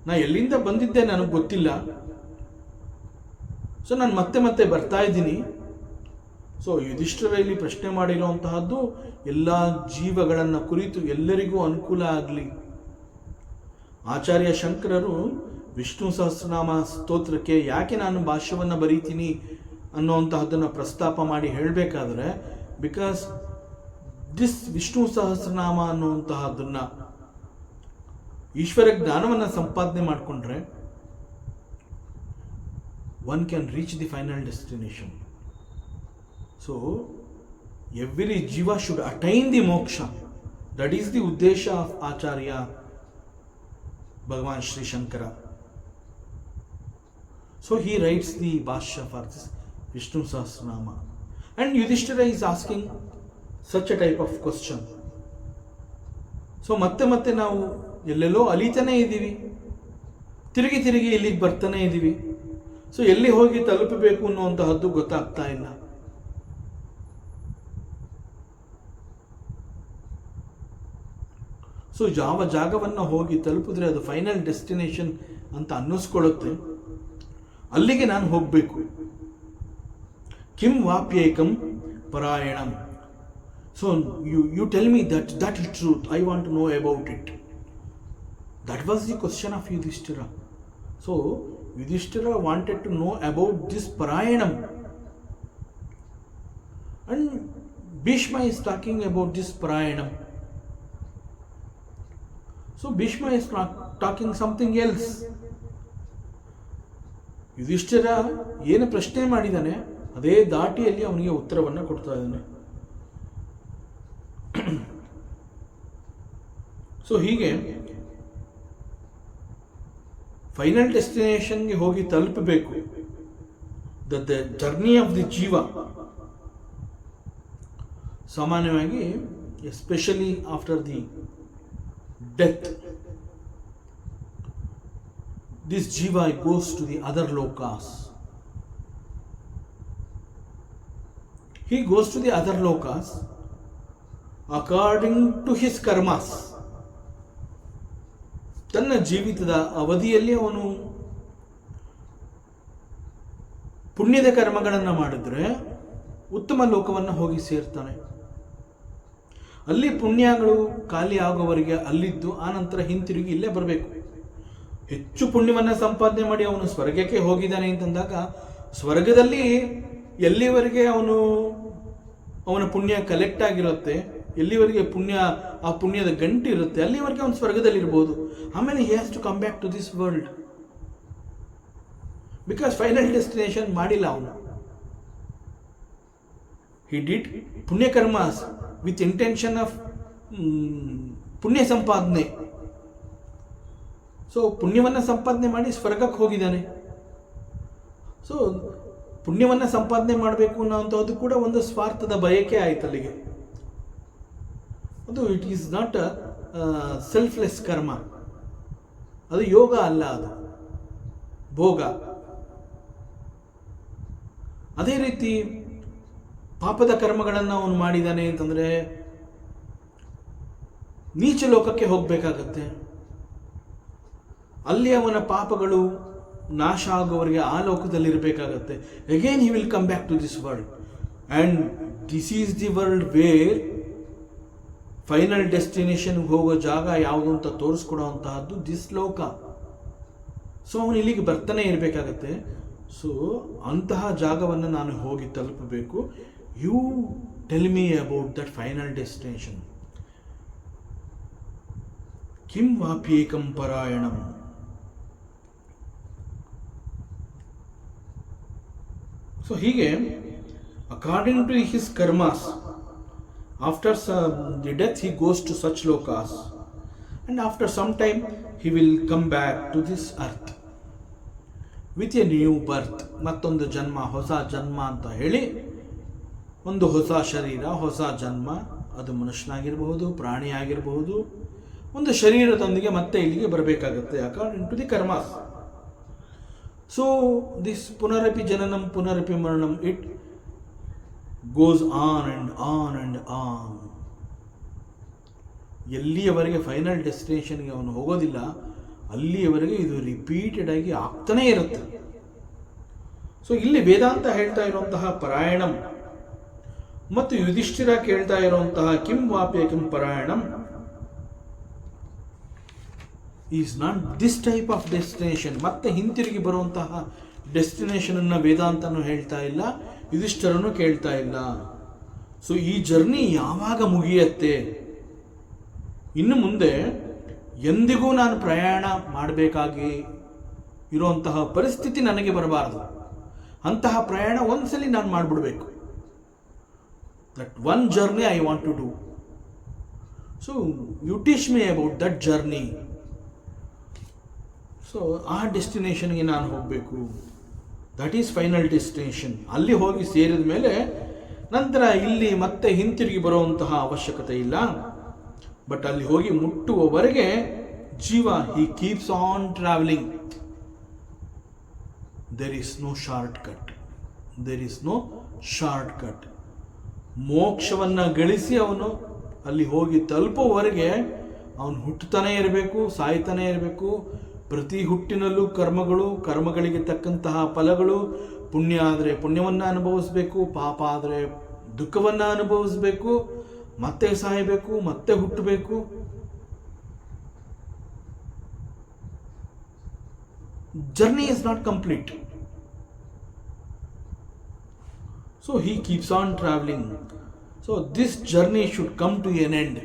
ನಾ ಎಲ್ಲಿಂದ ಬಂದಿದ್ದೆ ನನಗೆ ಗೊತ್ತಿಲ್ಲ, ಸೊ ನಾನು ಮತ್ತೆ ಮತ್ತೆ ಬರ್ತಾ ಇದ್ದೀನಿ. ಸೊ ಯುಧಿಷ್ಠಿರ ಇಲ್ಲಿ ಪ್ರಶ್ನೆ ಮಾಡಿರುವಂತಹದ್ದು ಎಲ್ಲ ಜೀವಗಳನ್ನು ಕುರಿತು ಎಲ್ಲರಿಗೂ ಅನುಕೂಲ ಆಗಲಿ. ಆಚಾರ್ಯ ಶಂಕರರು ವಿಷ್ಣು ಸಹಸ್ರನಾಮ ಸ್ತೋತ್ರಕ್ಕೆ ಯಾಕೆ ನಾನು ಭಾಷ್ಯವನ್ನು ಬರೀತೀನಿ ಅನ್ನುವಂತಹದ್ದನ್ನು ಪ್ರಸ್ತಾಪ ಮಾಡಿ ಹೇಳಬೇಕಾದ್ರೆ, ಬಿಕಾಸ್ ದಿಸ್ ವಿಷ್ಣು ಸಹಸ್ರನಾಮ ಅನ್ನುವಂತಹದ್ದನ್ನು ಈಶ್ವರ ಜ್ಞಾನವನ್ನು ಸಂಪಾದನೆ ಮಾಡಿಕೊಂಡ್ರೆ one can reach the final destination. So every jiva should attain the moksha. That is the uddesha of Acharya Bhagavan Sri Shankara. So he writes the bhashya for this Vishnu Sahasranama, and Yudhishthira is asking such a type of question. So ಮತ್ತೆ ನಾವು ಎಲ್ಲೆಲ್ಲೋ ಅಲಿತಾನೆ ಇದ್ದೀವಿ, ತಿರುಗಿ ಇಲ್ಲಿಗೆ ಬರ್ತಾನೆ ಇದ್ದೀವಿ. So ಎಲ್ಲಿ ಹೋಗಿ ತಲುಪಬೇಕು ಅನ್ನುವಂತಹದ್ದು ಗೊತ್ತಾಗ್ತಾ ಇಲ್ಲ. ಸೊ ಯಾವ ಜಾಗವನ್ನು ಹೋಗಿ ತಲುಪಿದ್ರೆ ಅದು ಫೈನಲ್ ಡೆಸ್ಟಿನೇಷನ್ ಅಂತ ಅನ್ನಿಸ್ಕೊಳ್ಳುತ್ತೆ, ಅಲ್ಲಿಗೆ ನಾನು ಹೋಗಬೇಕು. ಕಿಂ ವಾಪ್ಯೇಕಂ ಪರಾಯಣಂ. So you tell me that is truth, I want to know about it. That was the question of Yudhishthira. So Yudhishthira wanted to know about this Parayanam, and Bhishma is talking about this Parayanam. So Bhishma is not talking something else. Yudhishthira ಏನು ಪ್ರಶ್ನೆ ಮಾಡಿದ್ದಾನೆ ಅದೇ ದಾಟಿಯಲ್ಲಿ ಅವನಿಗೆ ಉತ್ತರವನ್ನು ಕೊಡ್ತಾ ಇದ್ದಾನೆ. So ಹೀಗೆ final ಡೆಸ್ಟಿನೇಷನ್ಗೆ ಹೋಗಿ ತಲುಪಬೇಕು. ದ ಜರ್ನಿ ಆಫ್ ದಿ ಜೀವ ಸಾಮಾನ್ಯವಾಗಿ especially after the death, this ಜೀವ ಗೋಸ್ ಟು ದಿ ಅದರ್ ಲೋಕಾಸ್. He goes to the other lokas according to his karmas. ತನ್ನ ಜೀವಿತದ ಅವಧಿಯಲ್ಲಿ ಅವನು ಪುಣ್ಯದ ಕರ್ಮಗಳನ್ನು ಮಾಡಿದ್ರೆ ಉತ್ತಮ ಲೋಕವನ್ನು ಹೋಗಿ ಸೇರ್ತಾನೆ. ಅಲ್ಲಿ ಪುಣ್ಯಗಳು ಖಾಲಿ ಆಗೋವರೆಗೆ ಅಲ್ಲಿದ್ದು ಆನಂತರ ಹಿಂತಿರುಗಿ ಇಲ್ಲೇ ಬರಬೇಕು. ಹೆಚ್ಚು ಪುಣ್ಯವನ್ನು ಸಂಪಾದನೆ ಮಾಡಿ ಅವನು ಸ್ವರ್ಗಕ್ಕೆ ಹೋಗಿದ್ದಾನೆ ಅಂತಂದಾಗ ಸ್ವರ್ಗದಲ್ಲಿ ಎಲ್ಲಿವರೆಗೆ ಅವನ ಪುಣ್ಯ ಕಲೆಕ್ಟ್ ಆಗಿರುತ್ತೆ, ಎಲ್ಲಿವರೆಗೆ ಆ ಪುಣ್ಯದ ಗಂಟು ಇರುತ್ತೆ, ಅಲ್ಲಿವರೆಗೆ ಅವನು ಸ್ವರ್ಗದಲ್ಲಿ ಇರ್ಬೋದು. ಆಮೇಲೆ he has to come back to this world, because final destination ಮಾಡಿಲ್ಲ ಅವನು. ಹಿ ಡಿಡ್ ಪುಣ್ಯಕರ್ಮಾಸ್ ವಿತ್ ಇಂಟೆನ್ಷನ್ ಆಫ್ ಪುಣ್ಯ ಸಂಪಾದನೆ. ಸೊ ಪುಣ್ಯವನ್ನು ಸಂಪಾದನೆ ಮಾಡಿ ಸ್ವರ್ಗಕ್ಕೆ ಹೋಗಿದ್ದಾನೆ. ಸೊ ಪುಣ್ಯವನ್ನು ಸಂಪಾದನೆ ಮಾಡಬೇಕು ಅನ್ನೋಂಥದ್ದು ಕೂಡ ಒಂದು ಸ್ವಾರ್ಥದ ಬಯಕೆ ಆಯ್ತು ಅಲ್ಲಿಗೆ. ಅದು ಇಟ್ ಈಸ್ ನಾಟ್ ಸೆಲ್ಫ್ಲೆಸ್ ಕರ್ಮ, ಅದು ಯೋಗ ಅಲ್ಲ, ಅದು ಭೋಗ. ಅದೇ ರೀತಿ ಪಾಪದ ಕರ್ಮಗಳನ್ನು ಅವನು ಮಾಡಿದ್ದಾನೆ ಅಂತಂದರೆ ನೀಚ ಲೋಕಕ್ಕೆ ಹೋಗಬೇಕಾಗತ್ತೆ. ಅಲ್ಲಿ ಅವನ ಪಾಪಗಳು ನಾಶ ಆಗುವವರೆಗೆ ಆ ಲೋಕದಲ್ಲಿ ಇರಬೇಕಾಗತ್ತೆ. Again he will come back to this world, and this is the world where final ಡೆಸ್ಟಿನೇಷನ್ಗೆ ಹೋಗೋ ಜಾಗ ಯಾವುದು ಅಂತ ತೋರಿಸ್ಕೊಡೋವಂತಹದ್ದು ದಿಸ್ ಲೋಕ. ಸೊ ಅವನು ಇಲ್ಲಿಗೆ ಬರ್ತಾನೆ ಇರಬೇಕಾಗತ್ತೆ. ಸೊ ಅಂತಹ ಜಾಗವನ್ನು ನಾನು ಹೋಗಿ ತಲುಪಬೇಕು. You tell me about that final destination. ಕಿಂ ವಾಪ್ಯೇಕಂ ಪರಾಯಣಂ. ಸೊ ಹೀಗೆ according to his karmas, after the death he goes to such lokas, and after some time he will come back to this earth with a new birth. ಮತ್ತೊಂದು ಜನ್ಮ, ಹೊಸ ಜನ್ಮ ಅಂತ ಹೇಳಿ ಒಂದು ಹೊಸ ಶರೀರ, ಹೊಸ ಜನ್ಮ. ಅದು ಮನುಷ್ಯನಾಗಿರಬಹುದು, ಪ್ರಾಣಿ ಆಗಿರಬಹುದು, ಒಂದು ಶರೀರದೊಂದಿಗೆ ಮತ್ತೆ ಇಲ್ಲಿಗೆ ಬರಬೇಕಾಗುತ್ತೆ according to the karmas. So this ಪುನರಪಿ ಜನನಂ ಪುನರಪಿ ಮರಣಂ, it goes on and on and on. ಎಲ್ಲಿಯವರೆಗೆ ಫೈನಲ್ ಡೆಸ್ಟಿನೇಷನ್ಗೆ ಅವನು ಹೋಗೋದಿಲ್ಲ ಅಲ್ಲಿಯವರೆಗೆ ಇದು ರಿಪೀಟೆಡ್ ಆಗಿ ಆಗ್ತಾನೇ ಇರುತ್ತೆ. ಸೊ ಇಲ್ಲಿ ವೇದಾಂತ ಹೇಳ್ತಾ ಇರುವಂತಹ ಪರಾಯಣಂ ಮತ್ತು ಯುಧಿಷ್ಠಿರ ಕೇಳ್ತಾ ಇರುವಂತಹ ಕಿಂ ವಾಪ್ಯ ಕಿಂ ಪರಾಯಣಂ is not this type of destination. ಮತ್ತೆ ಹಿಂತಿರುಗಿ ಬರುವಂತಹ ಡೆಸ್ಟಿನೇಷನ್ ಅನ್ನು ವೇದಾಂತನೂ ಹೇಳ್ತಾ ಇಲ್ಲ, ಯುಧಿಷ್ಠರನು ಕೇಳ್ತಾ ಇಲ್ಲ. ಸೊ ಈ ಜರ್ನಿ ಯಾವಾಗ ಮುಗಿಯತ್ತೆ, ಇನ್ನು ಮುಂದೆ ಎಂದಿಗೂ ನಾನು ಪ್ರಯಾಣ ಮಾಡಬೇಕಾಗಿ ಇರುವಂತಹ ಪರಿಸ್ಥಿತಿ ನನಗೆ ಬರಬಾರದು. ಅಂತಹ ಪ್ರಯಾಣ ಒಂದ್ಸಲಿ ನಾನು ಮಾಡಿಬಿಡ್ಬೇಕು. That one journey I want to do. So you teach me about that journey. So ಆ ಡೆಸ್ಟಿನೇಷನ್ಗೆ ನಾನು ಹೋಗಬೇಕು. That is final destination. ಅಲ್ಲಿ ಹೋಗಿ ಸೇರಿದ ಮೇಲೆ ನಂತರ ಇಲ್ಲಿ ಮತ್ತೆ ಹಿಂತಿರುಗಿ ಬರುವಂತಹ ಅವಶ್ಯಕತೆ ಇಲ್ಲ. ಬಟ್ ಅಲ್ಲಿ ಹೋಗಿ ಮುಟ್ಟುವವರೆಗೆ ಜೀವ he keeps on travelling. There is no short cut. There is no short cut. ಮೋಕ್ಷವನ್ನ ಗಳಿಸಿ ಅವನು ಅಲ್ಲಿ ಹೋಗಿ ತಲುಪುವವರೆಗೆ ಅವನು ಹುಟ್ಟುತ್ತಾನೆ ಇರಬೇಕು, ಸಾಯ್ತಾನೆ ಇರಬೇಕು. ಪ್ರತಿ ಹುಟ್ಟಿನಲ್ಲೂ ಕರ್ಮಗಳು, ಕರ್ಮಗಳಿಗೆ ತಕ್ಕಂತಹ ಫಲಗಳು. ಪುಣ್ಯ ಆದರೆ ಪುಣ್ಯವನ್ನು ಅನುಭವಿಸಬೇಕು, ಪಾಪ ಆದರೆ ದುಃಖವನ್ನು ಅನುಭವಿಸಬೇಕು, ಮತ್ತೆ ಸಾಯಬೇಕು, ಮತ್ತೆ ಹುಟ್ಟಬೇಕು. Journey is not complete. So he keeps on travelling. So this journey should come to an end.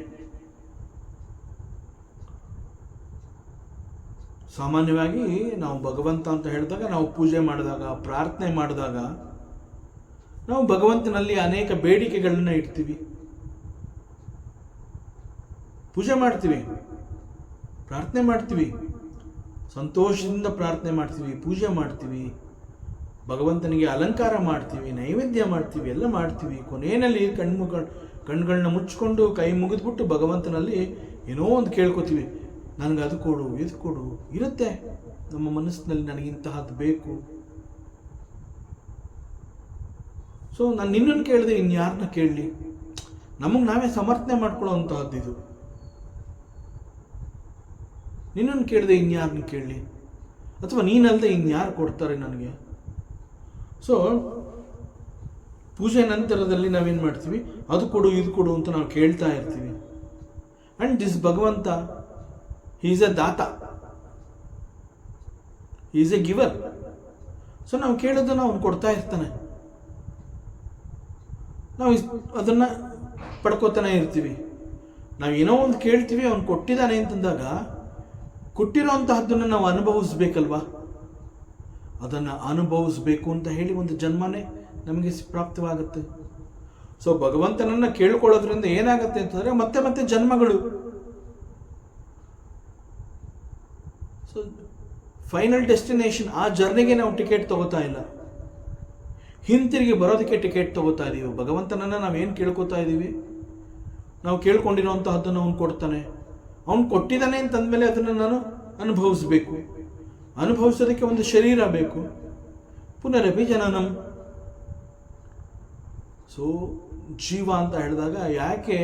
ಸಾಮಾನ್ಯವಾಗಿ ನಾವು ಭಗವಂತ ಅಂತ ಹೇಳಿದಾಗ, ನಾವು ಪೂಜೆ ಮಾಡಿದಾಗ, ಪ್ರಾರ್ಥನೆ ಮಾಡಿದಾಗ ನಾವು ಭಗವಂತನಲ್ಲಿ ಅನೇಕ ಬೇಡಿಕೆಗಳನ್ನ ಇಡ್ತೀವಿ. ಪೂಜೆ ಮಾಡ್ತೀವಿ, ಪ್ರಾರ್ಥನೆ ಮಾಡ್ತೀವಿ, ಸಂತೋಷದಿಂದ ಪ್ರಾರ್ಥನೆ ಮಾಡ್ತೀವಿ, ಪೂಜೆ ಮಾಡ್ತೀವಿ, ಭಗವಂತನಿಗೆ ಅಲಂಕಾರ ಮಾಡ್ತೀವಿ, ನೈವೇದ್ಯ ಮಾಡ್ತೀವಿ, ಎಲ್ಲ ಮಾಡ್ತೀವಿ. ಕೊನೆಯಲ್ಲಿ ಕಣ್ಗಳನ್ನ ಮುಚ್ಕೊಂಡು ಕೈ ಮುಗಿದ್ಬಿಟ್ಟು ಭಗವಂತನಲ್ಲಿ ಏನೋ ಒಂದು ಕೇಳ್ಕೊತೀವಿ. ನನಗೆ ಅದು ಕೊಡು, ಇದು ಕೊಡು ಇರುತ್ತೆ ನಮ್ಮ ಮನಸ್ಸಿನಲ್ಲಿ. ನನಗಿಂತಹದ್ದು ಬೇಕು. ಸೊ ನಾನು ನಿನ್ನನ್ನು ಕೇಳಿದೆ, ಇನ್ಯಾರನ್ನ ಕೇಳಲಿ? ನಮಗೆ ನಾವೇ ಸಮರ್ಥನೆ ಮಾಡ್ಕೊಳ್ಳೋವಂತಹದ್ದು ಇದು. ನಿನ್ನನ್ನು ಕೇಳಿದೆ ಇನ್ಯಾರನ್ನ ಕೇಳಲಿ? ಅಥವಾ ನೀನಲ್ಲದೆ ಇನ್ಯಾರು ಕೊಡ್ತಾರೆ ನನಗೆ? ಸೊ ಪೂಜೆ ನಂತರದಲ್ಲಿ ನಾವೇನು ಮಾಡ್ತೀವಿ, ಅದು ಕೊಡು, ಇದು ಕೊಡು ಅಂತ ನಾವು ಕೇಳ್ತಾ ಇರ್ತೀವಿ. ಆ್ಯಂಡ್ ದಿಸ್ ಭಗವಂತ, ಹಿ ಈಸ್ ಎ ದಾತ, he is a giver. So ನಾವು ಕೇಳೋದನ್ನು ಅವನು ಕೊಡ್ತಾ ಇರ್ತಾನೆ, ನಾವು ಅದನ್ನು ಪಡ್ಕೋತಾನೆ ಇರ್ತೀವಿ. ನಾವು ಏನೋ ಒಂದು ಕೇಳ್ತೀವಿ, ಅವನು ಕೊಟ್ಟಿದ್ದಾನೆ ಅಂತಂದಾಗ ಕೊಟ್ಟಿರೋ ಅಂತಹದ್ದನ್ನು ನಾವು ಅನುಭವಿಸ್ಬೇಕಲ್ವಾ? ಅದನ್ನು ಅನುಭವಿಸ್ಬೇಕು ಅಂತ ಹೇಳಿ ಒಂದು ಜನ್ಮನೇ ನಮಗೆ ಪ್ರಾಪ್ತವಾಗುತ್ತೆ. ಸೊ ಭಗವಂತನನ್ನು ಕೇಳ್ಕೊಳ್ಳೋದ್ರಿಂದ ಏನಾಗುತ್ತೆ ಅಂತಂದರೆ ಮತ್ತೆ ಮತ್ತೆ ಜನ್ಮಗಳು. ಸೊ ಫೈನಲ್ ಡೆಸ್ಟಿನೇಷನ್, ಆ ಜರ್ನಿಗೆ ನಾವು ಟಿಕೆಟ್ ತಗೋತಾ ಇಲ್ಲ, ಹಿಂತಿರುಗಿ ಬರೋದಕ್ಕೆ ಟಿಕೆಟ್ ತಗೋತಾ ಇದ್ದೀವಿ. ಭಗವಂತನನ್ನು ನಾವೇನು ಕೇಳ್ಕೊತಾ ಇದ್ದೀವಿ, ನಾವು ಕೇಳ್ಕೊಂಡಿರೋಂತಹದ್ದನ್ನು ಅವನು ಕೊಡ್ತಾನೆ. ಅವನು ಕೊಟ್ಟಿದ್ದಾನೆ ಅಂತಂದಮೇಲೆ ಅದನ್ನು ನಾನು ಅನುಭವಿಸ್ಬೇಕು. ಅನುಭವಿಸೋದಕ್ಕೆ ಒಂದು ಶರೀರ ಬೇಕು. ಪುನರಪಿ ಜನನಂ. ಸೊ ಜೀವ ಅಂತ ಹೇಳಿದಾಗ ಯಾಕೆ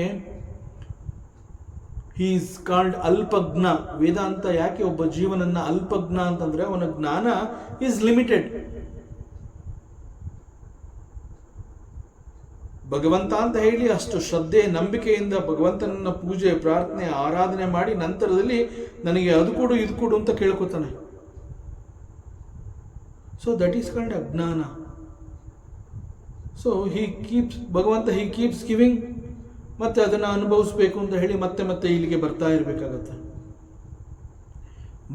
ಹಿ ಈಸ್ ಕಾಲ್ಡ್ ಅಲ್ಪಜ್ಞ? ವೇದಾಂತ ಯಾಕೆ ಒಬ್ಬ ಜೀವನನ್ನ ಅಲ್ಪಜ್ಞ ಅಂತಂದ್ರೆ ಅವನ ಜ್ಞಾನ ಈಸ್ ಲಿಮಿಟೆಡ್. ಭಗವಂತ ಅಂತ ಹೇಳಿ ಅಷ್ಟು ಶ್ರದ್ಧೆ ನಂಬಿಕೆಯಿಂದ ಭಗವಂತನನ್ನ ಪೂಜೆ, ಪ್ರಾರ್ಥನೆ, ಆರಾಧನೆ ಮಾಡಿ ನಂತರದಲ್ಲಿ ನನಗೆ ಅದು ಕೊಡು, ಇದು ಕೊಡು ಅಂತ ಕೇಳ್ಕೊತಾನೆ. ಸೊ ದಟ್ ಈಸ್ ಕಾಲ್ಡ್ ಅಜ್ಞಾನ. ಸೊ ಭಗವಂತ ಹಿ ಕೀಪ್ಸ್ ಗಿವಿಂಗ್, ಮತ್ತೆ ಅದನ್ನು ಅನುಭವಿಸ್ಬೇಕು ಅಂತ ಹೇಳಿ ಮತ್ತೆ ಮತ್ತೆ ಇಲ್ಲಿಗೆ ಬರ್ತಾ ಇರಬೇಕಾಗತ್ತೆ.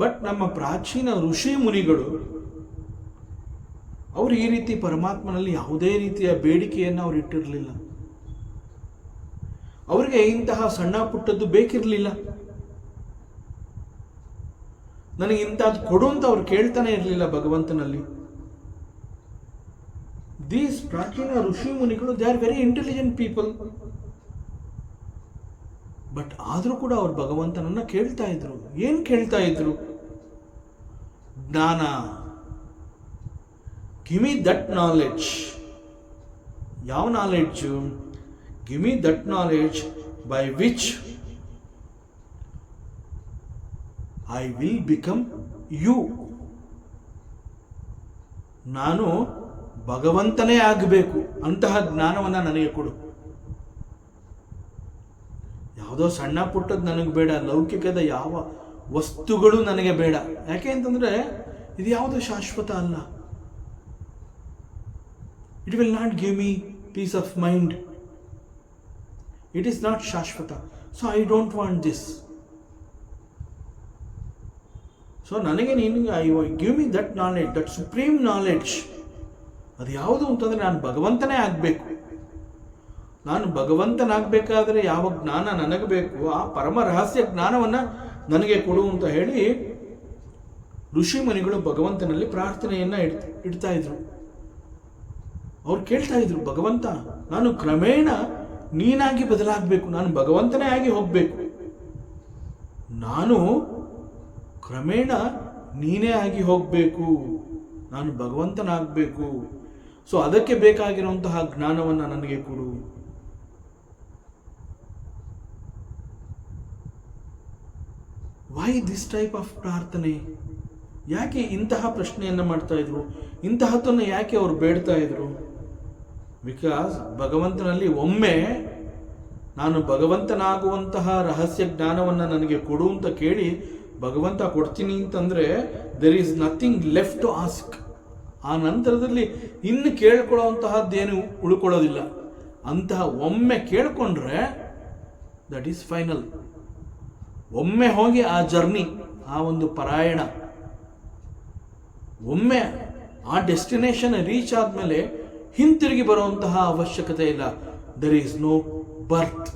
ಬಟ್ ನಮ್ಮ ಪ್ರಾಚೀನ ಋಷಿ ಮುನಿಗಳು ಅವರು ಈ ರೀತಿ ಪರಮಾತ್ಮನಲ್ಲಿ ಯಾವುದೇ ರೀತಿಯ ಬೇಡಿಕೆಯನ್ನು ಅವರು ಇಟ್ಟಿರಲಿಲ್ಲ. ಅವರಿಗೆ ಇಂತಹ ಸಣ್ಣ ಪುಟ್ಟದ್ದು ಬೇಕಿರಲಿಲ್ಲ. ನನಗೆ ಇಂಥದ್ದು ಕೊಡು ಅಂತ ಅವ್ರು ಕೇಳ್ತಾನೆ ಇರಲಿಲ್ಲ ಭಗವಂತನಲ್ಲಿ. ದೀಸ್ ಪ್ರಾಚೀನ ಋಷಿ ಮುನಿಗಳು, they are very intelligent people. But ಆದರೂ ಕೂಡ ಅವರು ಭಗವಂತನನ್ನ ಕೇಳ್ತಾ ಇದ್ರು. ಏನು ಕೇಳ್ತಾ ಇದ್ರು? ಜ್ಞಾನ. Give me that knowledge. ಯಾವ knowledge? Give me that knowledge by which I will become you. ನಾನು ಭಗವಂತನೇ ಆಗಬೇಕು ಅಂತಹ ಜ್ಞಾನವನ್ನು ನನಗೆ ಕೊಡು. ಯಾವುದೋ ಸಣ್ಣ ಪುಟ್ಟದ್ದು ನನಗೆ ಬೇಡ, ಲೌಕಿಕದ ಯಾವ ವಸ್ತುಗಳು ನನಗೆ ಬೇಡ. ಯಾಕೆ ಅಂತಂದರೆ ಇದು ಯಾವುದೋ ಶಾಶ್ವತ ಅಲ್ಲ. It will not give me peace of mind. It is not ಶಾಶ್ವತ. So I don't want this. So ನನಗೆ ನೀನು give me that knowledge, that supreme knowledge. ಅದು ಯಾವುದು ಅಂತಂದರೆ ನಾನು ಭಗವಂತನೇ ಆಗಬೇಕು. ನಾನು ಭಗವಂತನಾಗಬೇಕಾದ್ರೆ ಯಾವ ಜ್ಞಾನ ನನಗೆ ಬೇಕು, ಆ ಪರಮ ರಹಸ್ಯ ಜ್ಞಾನವನ್ನು ನನಗೆ ಕೊಡು ಅಂತ ಹೇಳಿ ಋಷಿ ಮುನಿಗಳು ಭಗವಂತನಲ್ಲಿ ಪ್ರಾರ್ಥನೆಯನ್ನು ಇಡ್ತಾ ಇದ್ರು. ಅವ್ರು ಕೇಳ್ತಾ ಇದ್ರು, ಭಗವಂತ ನಾನು ಕ್ರಮೇಣ ನೀನಾಗಿ ಬದಲಾಗಬೇಕು, ನಾನು ಭಗವಂತನೇ ಆಗಿ ಹೋಗಬೇಕು, ನಾನು ಕ್ರಮೇಣ ನೀನೇ ಆಗಿ ಹೋಗಬೇಕು, ನಾನು ಭಗವಂತನಾಗಬೇಕು. ಸೊ ಅದಕ್ಕೆ ಬೇಕಾಗಿರುವಂತಹ ಜ್ಞಾನವನ್ನು ನನಗೆ ಕೊಡು. ವೈ ದಿಸ್ ಟೈಪ್ ಆಫ್ ಪ್ರಾರ್ಥನೆ? ಯಾಕೆ ಇಂತಹ ಪ್ರಶ್ನೆಯನ್ನು ಮಾಡ್ತಾ ಇದ್ರು? ಇಂತಹದ್ದನ್ನು ಯಾಕೆ ಅವರು ಬೇಡ್ತಾ ಇದ್ರು? ಬಿಕಾಸ್ ಭಗವಂತನಲ್ಲಿ ಒಮ್ಮೆ ನಾನು ಭಗವಂತನಾಗುವಂತಹ ರಹಸ್ಯ ಜ್ಞಾನವನ್ನು ನನಗೆ ಕೊಡು ಅಂತ ಕೇಳಿ ಭಗವಂತ ಕೊಡ್ತೀನಿ ಅಂತಂದರೆ there is nothing left to ask. ಆ ನಂತರದಲ್ಲಿ ಇನ್ನು ಕೇಳ್ಕೊಳ್ಳೋವಂತಹದ್ದೇನು ಉಳ್ಕೊಳ್ಳೋದಿಲ್ಲ. ಅಂತಹ ಒಮ್ಮೆ ಕೇಳ್ಕೊಂಡ್ರೆ ದಟ್ ಈಸ್ ಫೈನಲ್. ಒಮ್ಮೆ ಹೋಗಿ ಆ ಜರ್ನಿ, ಆ ಒಂದು ಪರಾಯಣ, ಒಮ್ಮೆ ಆ ಡೆಸ್ಟಿನೇಷನ್ ರೀಚ್ ಆದಮೇಲೆ ಹಿಂತಿರುಗಿ ಬರುವಂತಹ ಅವಶ್ಯಕತೆ ಇಲ್ಲ. There is no birth.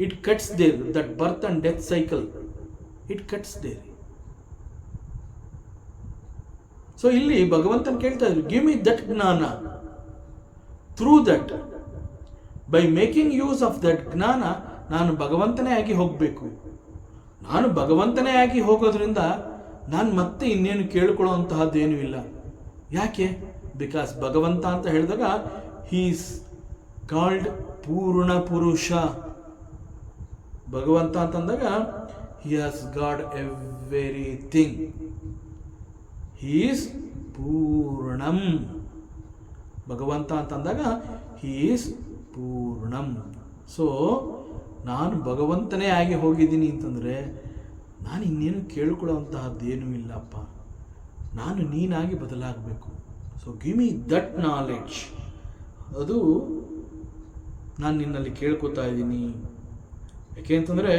It cuts there. That birth and death cycle, it cuts there. So ಇಲ್ಲಿ ಭಗವಂತನ ಕೇಳ್ತಾ ಇದ್ರು, give me that jnana. Through that, by making use of that jnana, ನಾನು ಭಗವಂತನೇ ಆಗಿ ಹೋಗಬೇಕು. ನಾನು ಭಗವಂತನೇ ಆಗಿ ಹೋಗೋದ್ರಿಂದ ನಾನು ಮತ್ತೆ ಇನ್ನೇನು ಕೇಳಿಕೊಳ್ಳುವಂತಹದ್ದೇನೂ ಇಲ್ಲ. ಯಾಕೆ? ಬಿಕಾಸ್ ಭಗವಂತ ಅಂತ ಹೇಳಿದಾಗ ಹೀ ಈಸ್ ಕಾಲ್ಡ್ ಪೂರ್ಣ ಪುರುಷ. ಭಗವಂತ ಅಂತಂದಾಗ he has god everything. He is ಪೂರ್ಣಂ. ಭಗವಂತ ಅಂತಂದಾಗ ಹಿ ಈಸ್ ಪೂರ್ಣಂ. ಸೊ ನಾನು ಭಗವಂತನೇ ಆಗಿ ಹೋಗಿದ್ದೀನಿ ಅಂತಂದರೆ ನಾನು ಇನ್ನೇನು ಕೇಳ್ಕೊಳ್ಳೋವಂತಹದ್ದೇನೂ ಇಲ್ಲಪ್ಪ, ನಾನು ನೀನಾಗಿ ಬದಲಾಗಬೇಕು. So give me that knowledge. ಅದು ನಾನು ನಿನ್ನಲ್ಲಿ ಕೇಳ್ಕೊತಾ ಇದ್ದೀನಿ. ಯಾಕೆ ಅಂತಂದರೆ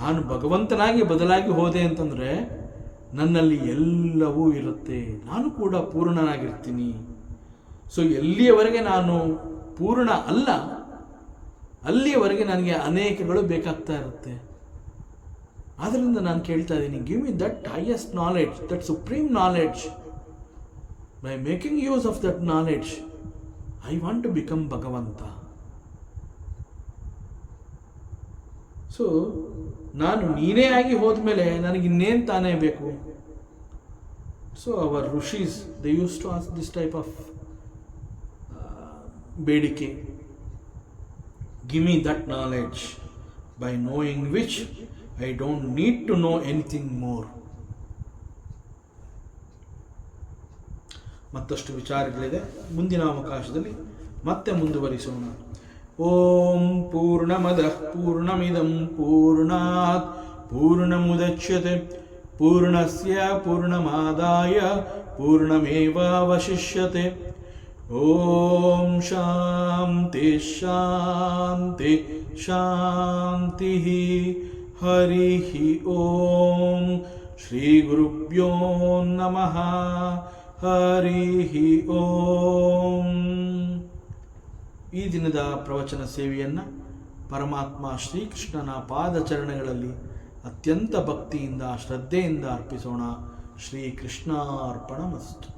ನಾನು ಭಗವಂತನಾಗಿ ಬದಲಾಗಿ ಹೋದೆ ಅಂತಂದರೆ ನನ್ನಲ್ಲಿ ಎಲ್ಲವೂ ಇರುತ್ತೆ, ನಾನು ಕೂಡ ಪೂರ್ಣನಾಗಿರ್ತೀನಿ. ಸೊ ಎಲ್ಲಿಯವರೆಗೆ ನಾನು ಪೂರ್ಣ ಅಲ್ಲ, ಅಲ್ಲಿಯವರೆಗೆ ನನಗೆ ಅನೇಕಗಳು ಬೇಕಾಗ್ತಾ ಇರುತ್ತೆ. ಆದ್ದರಿಂದ ನಾನು ಕೇಳ್ತಾ ಇದ್ದೀನಿ, give me that highest knowledge, that supreme knowledge. By making use of that knowledge I want to become Bhagavanta. So ನಾನು ನೀನೇ ಆಗಿ ಹೋದ್ಮೇಲೆ ನನಗೆ ಇನ್ನೇನು ತಾನೇ ಬೇಕು? So our rishis they used to ask this type of bedike. Give me that knowledge, by knowing which I don't need to know anything more. ಮತ್ತಷ್ಟು ವಿಚಾರಗಳಿದೆ, ಮುಂದಿನ ಅವಕಾಶದಲ್ಲಿ ಮತ್ತೆ ಮುಂದುವರಿಸೋಣ. ಓಂ ಪೂರ್ಣಮದಃ ಪೂರ್ಣಮಿದಂ ಪೂರ್ಣಾತ್ ಪೂರ್ಣಮುದಚ್ಯತೆ ಪೂರ್ಣಸ್ಯ ಪೂರ್ಣಮಾದಾಯ ಪೂರ್ಣಮೇವಾವಶಿಷ್ಯತೆ. ಓಂ ಶಾಂತಿ ಶಾಂತಿ ಶಾಂತಿ. ಹರಿ ಓಂ ಶ್ರೀ ಗುರುಭ್ಯೋ ನಮಃ. ಹರಿ ಓಂ. ಈ ದಿನದ ಪ್ರವಚನ ಸೇವೆಯನ್ನು ಪರಮಾತ್ಮ ಶ್ರೀಕೃಷ್ಣನ ಪಾದಚರಣಗಳಲ್ಲಿ ಅತ್ಯಂತ ಭಕ್ತಿಯಿಂದ ಶ್ರದ್ಧೆಯಿಂದ ಅರ್ಪಿಸೋಣ. ಶ್ರೀಕೃಷ್ಣಾರ್ಪಣಮಸ್ತು.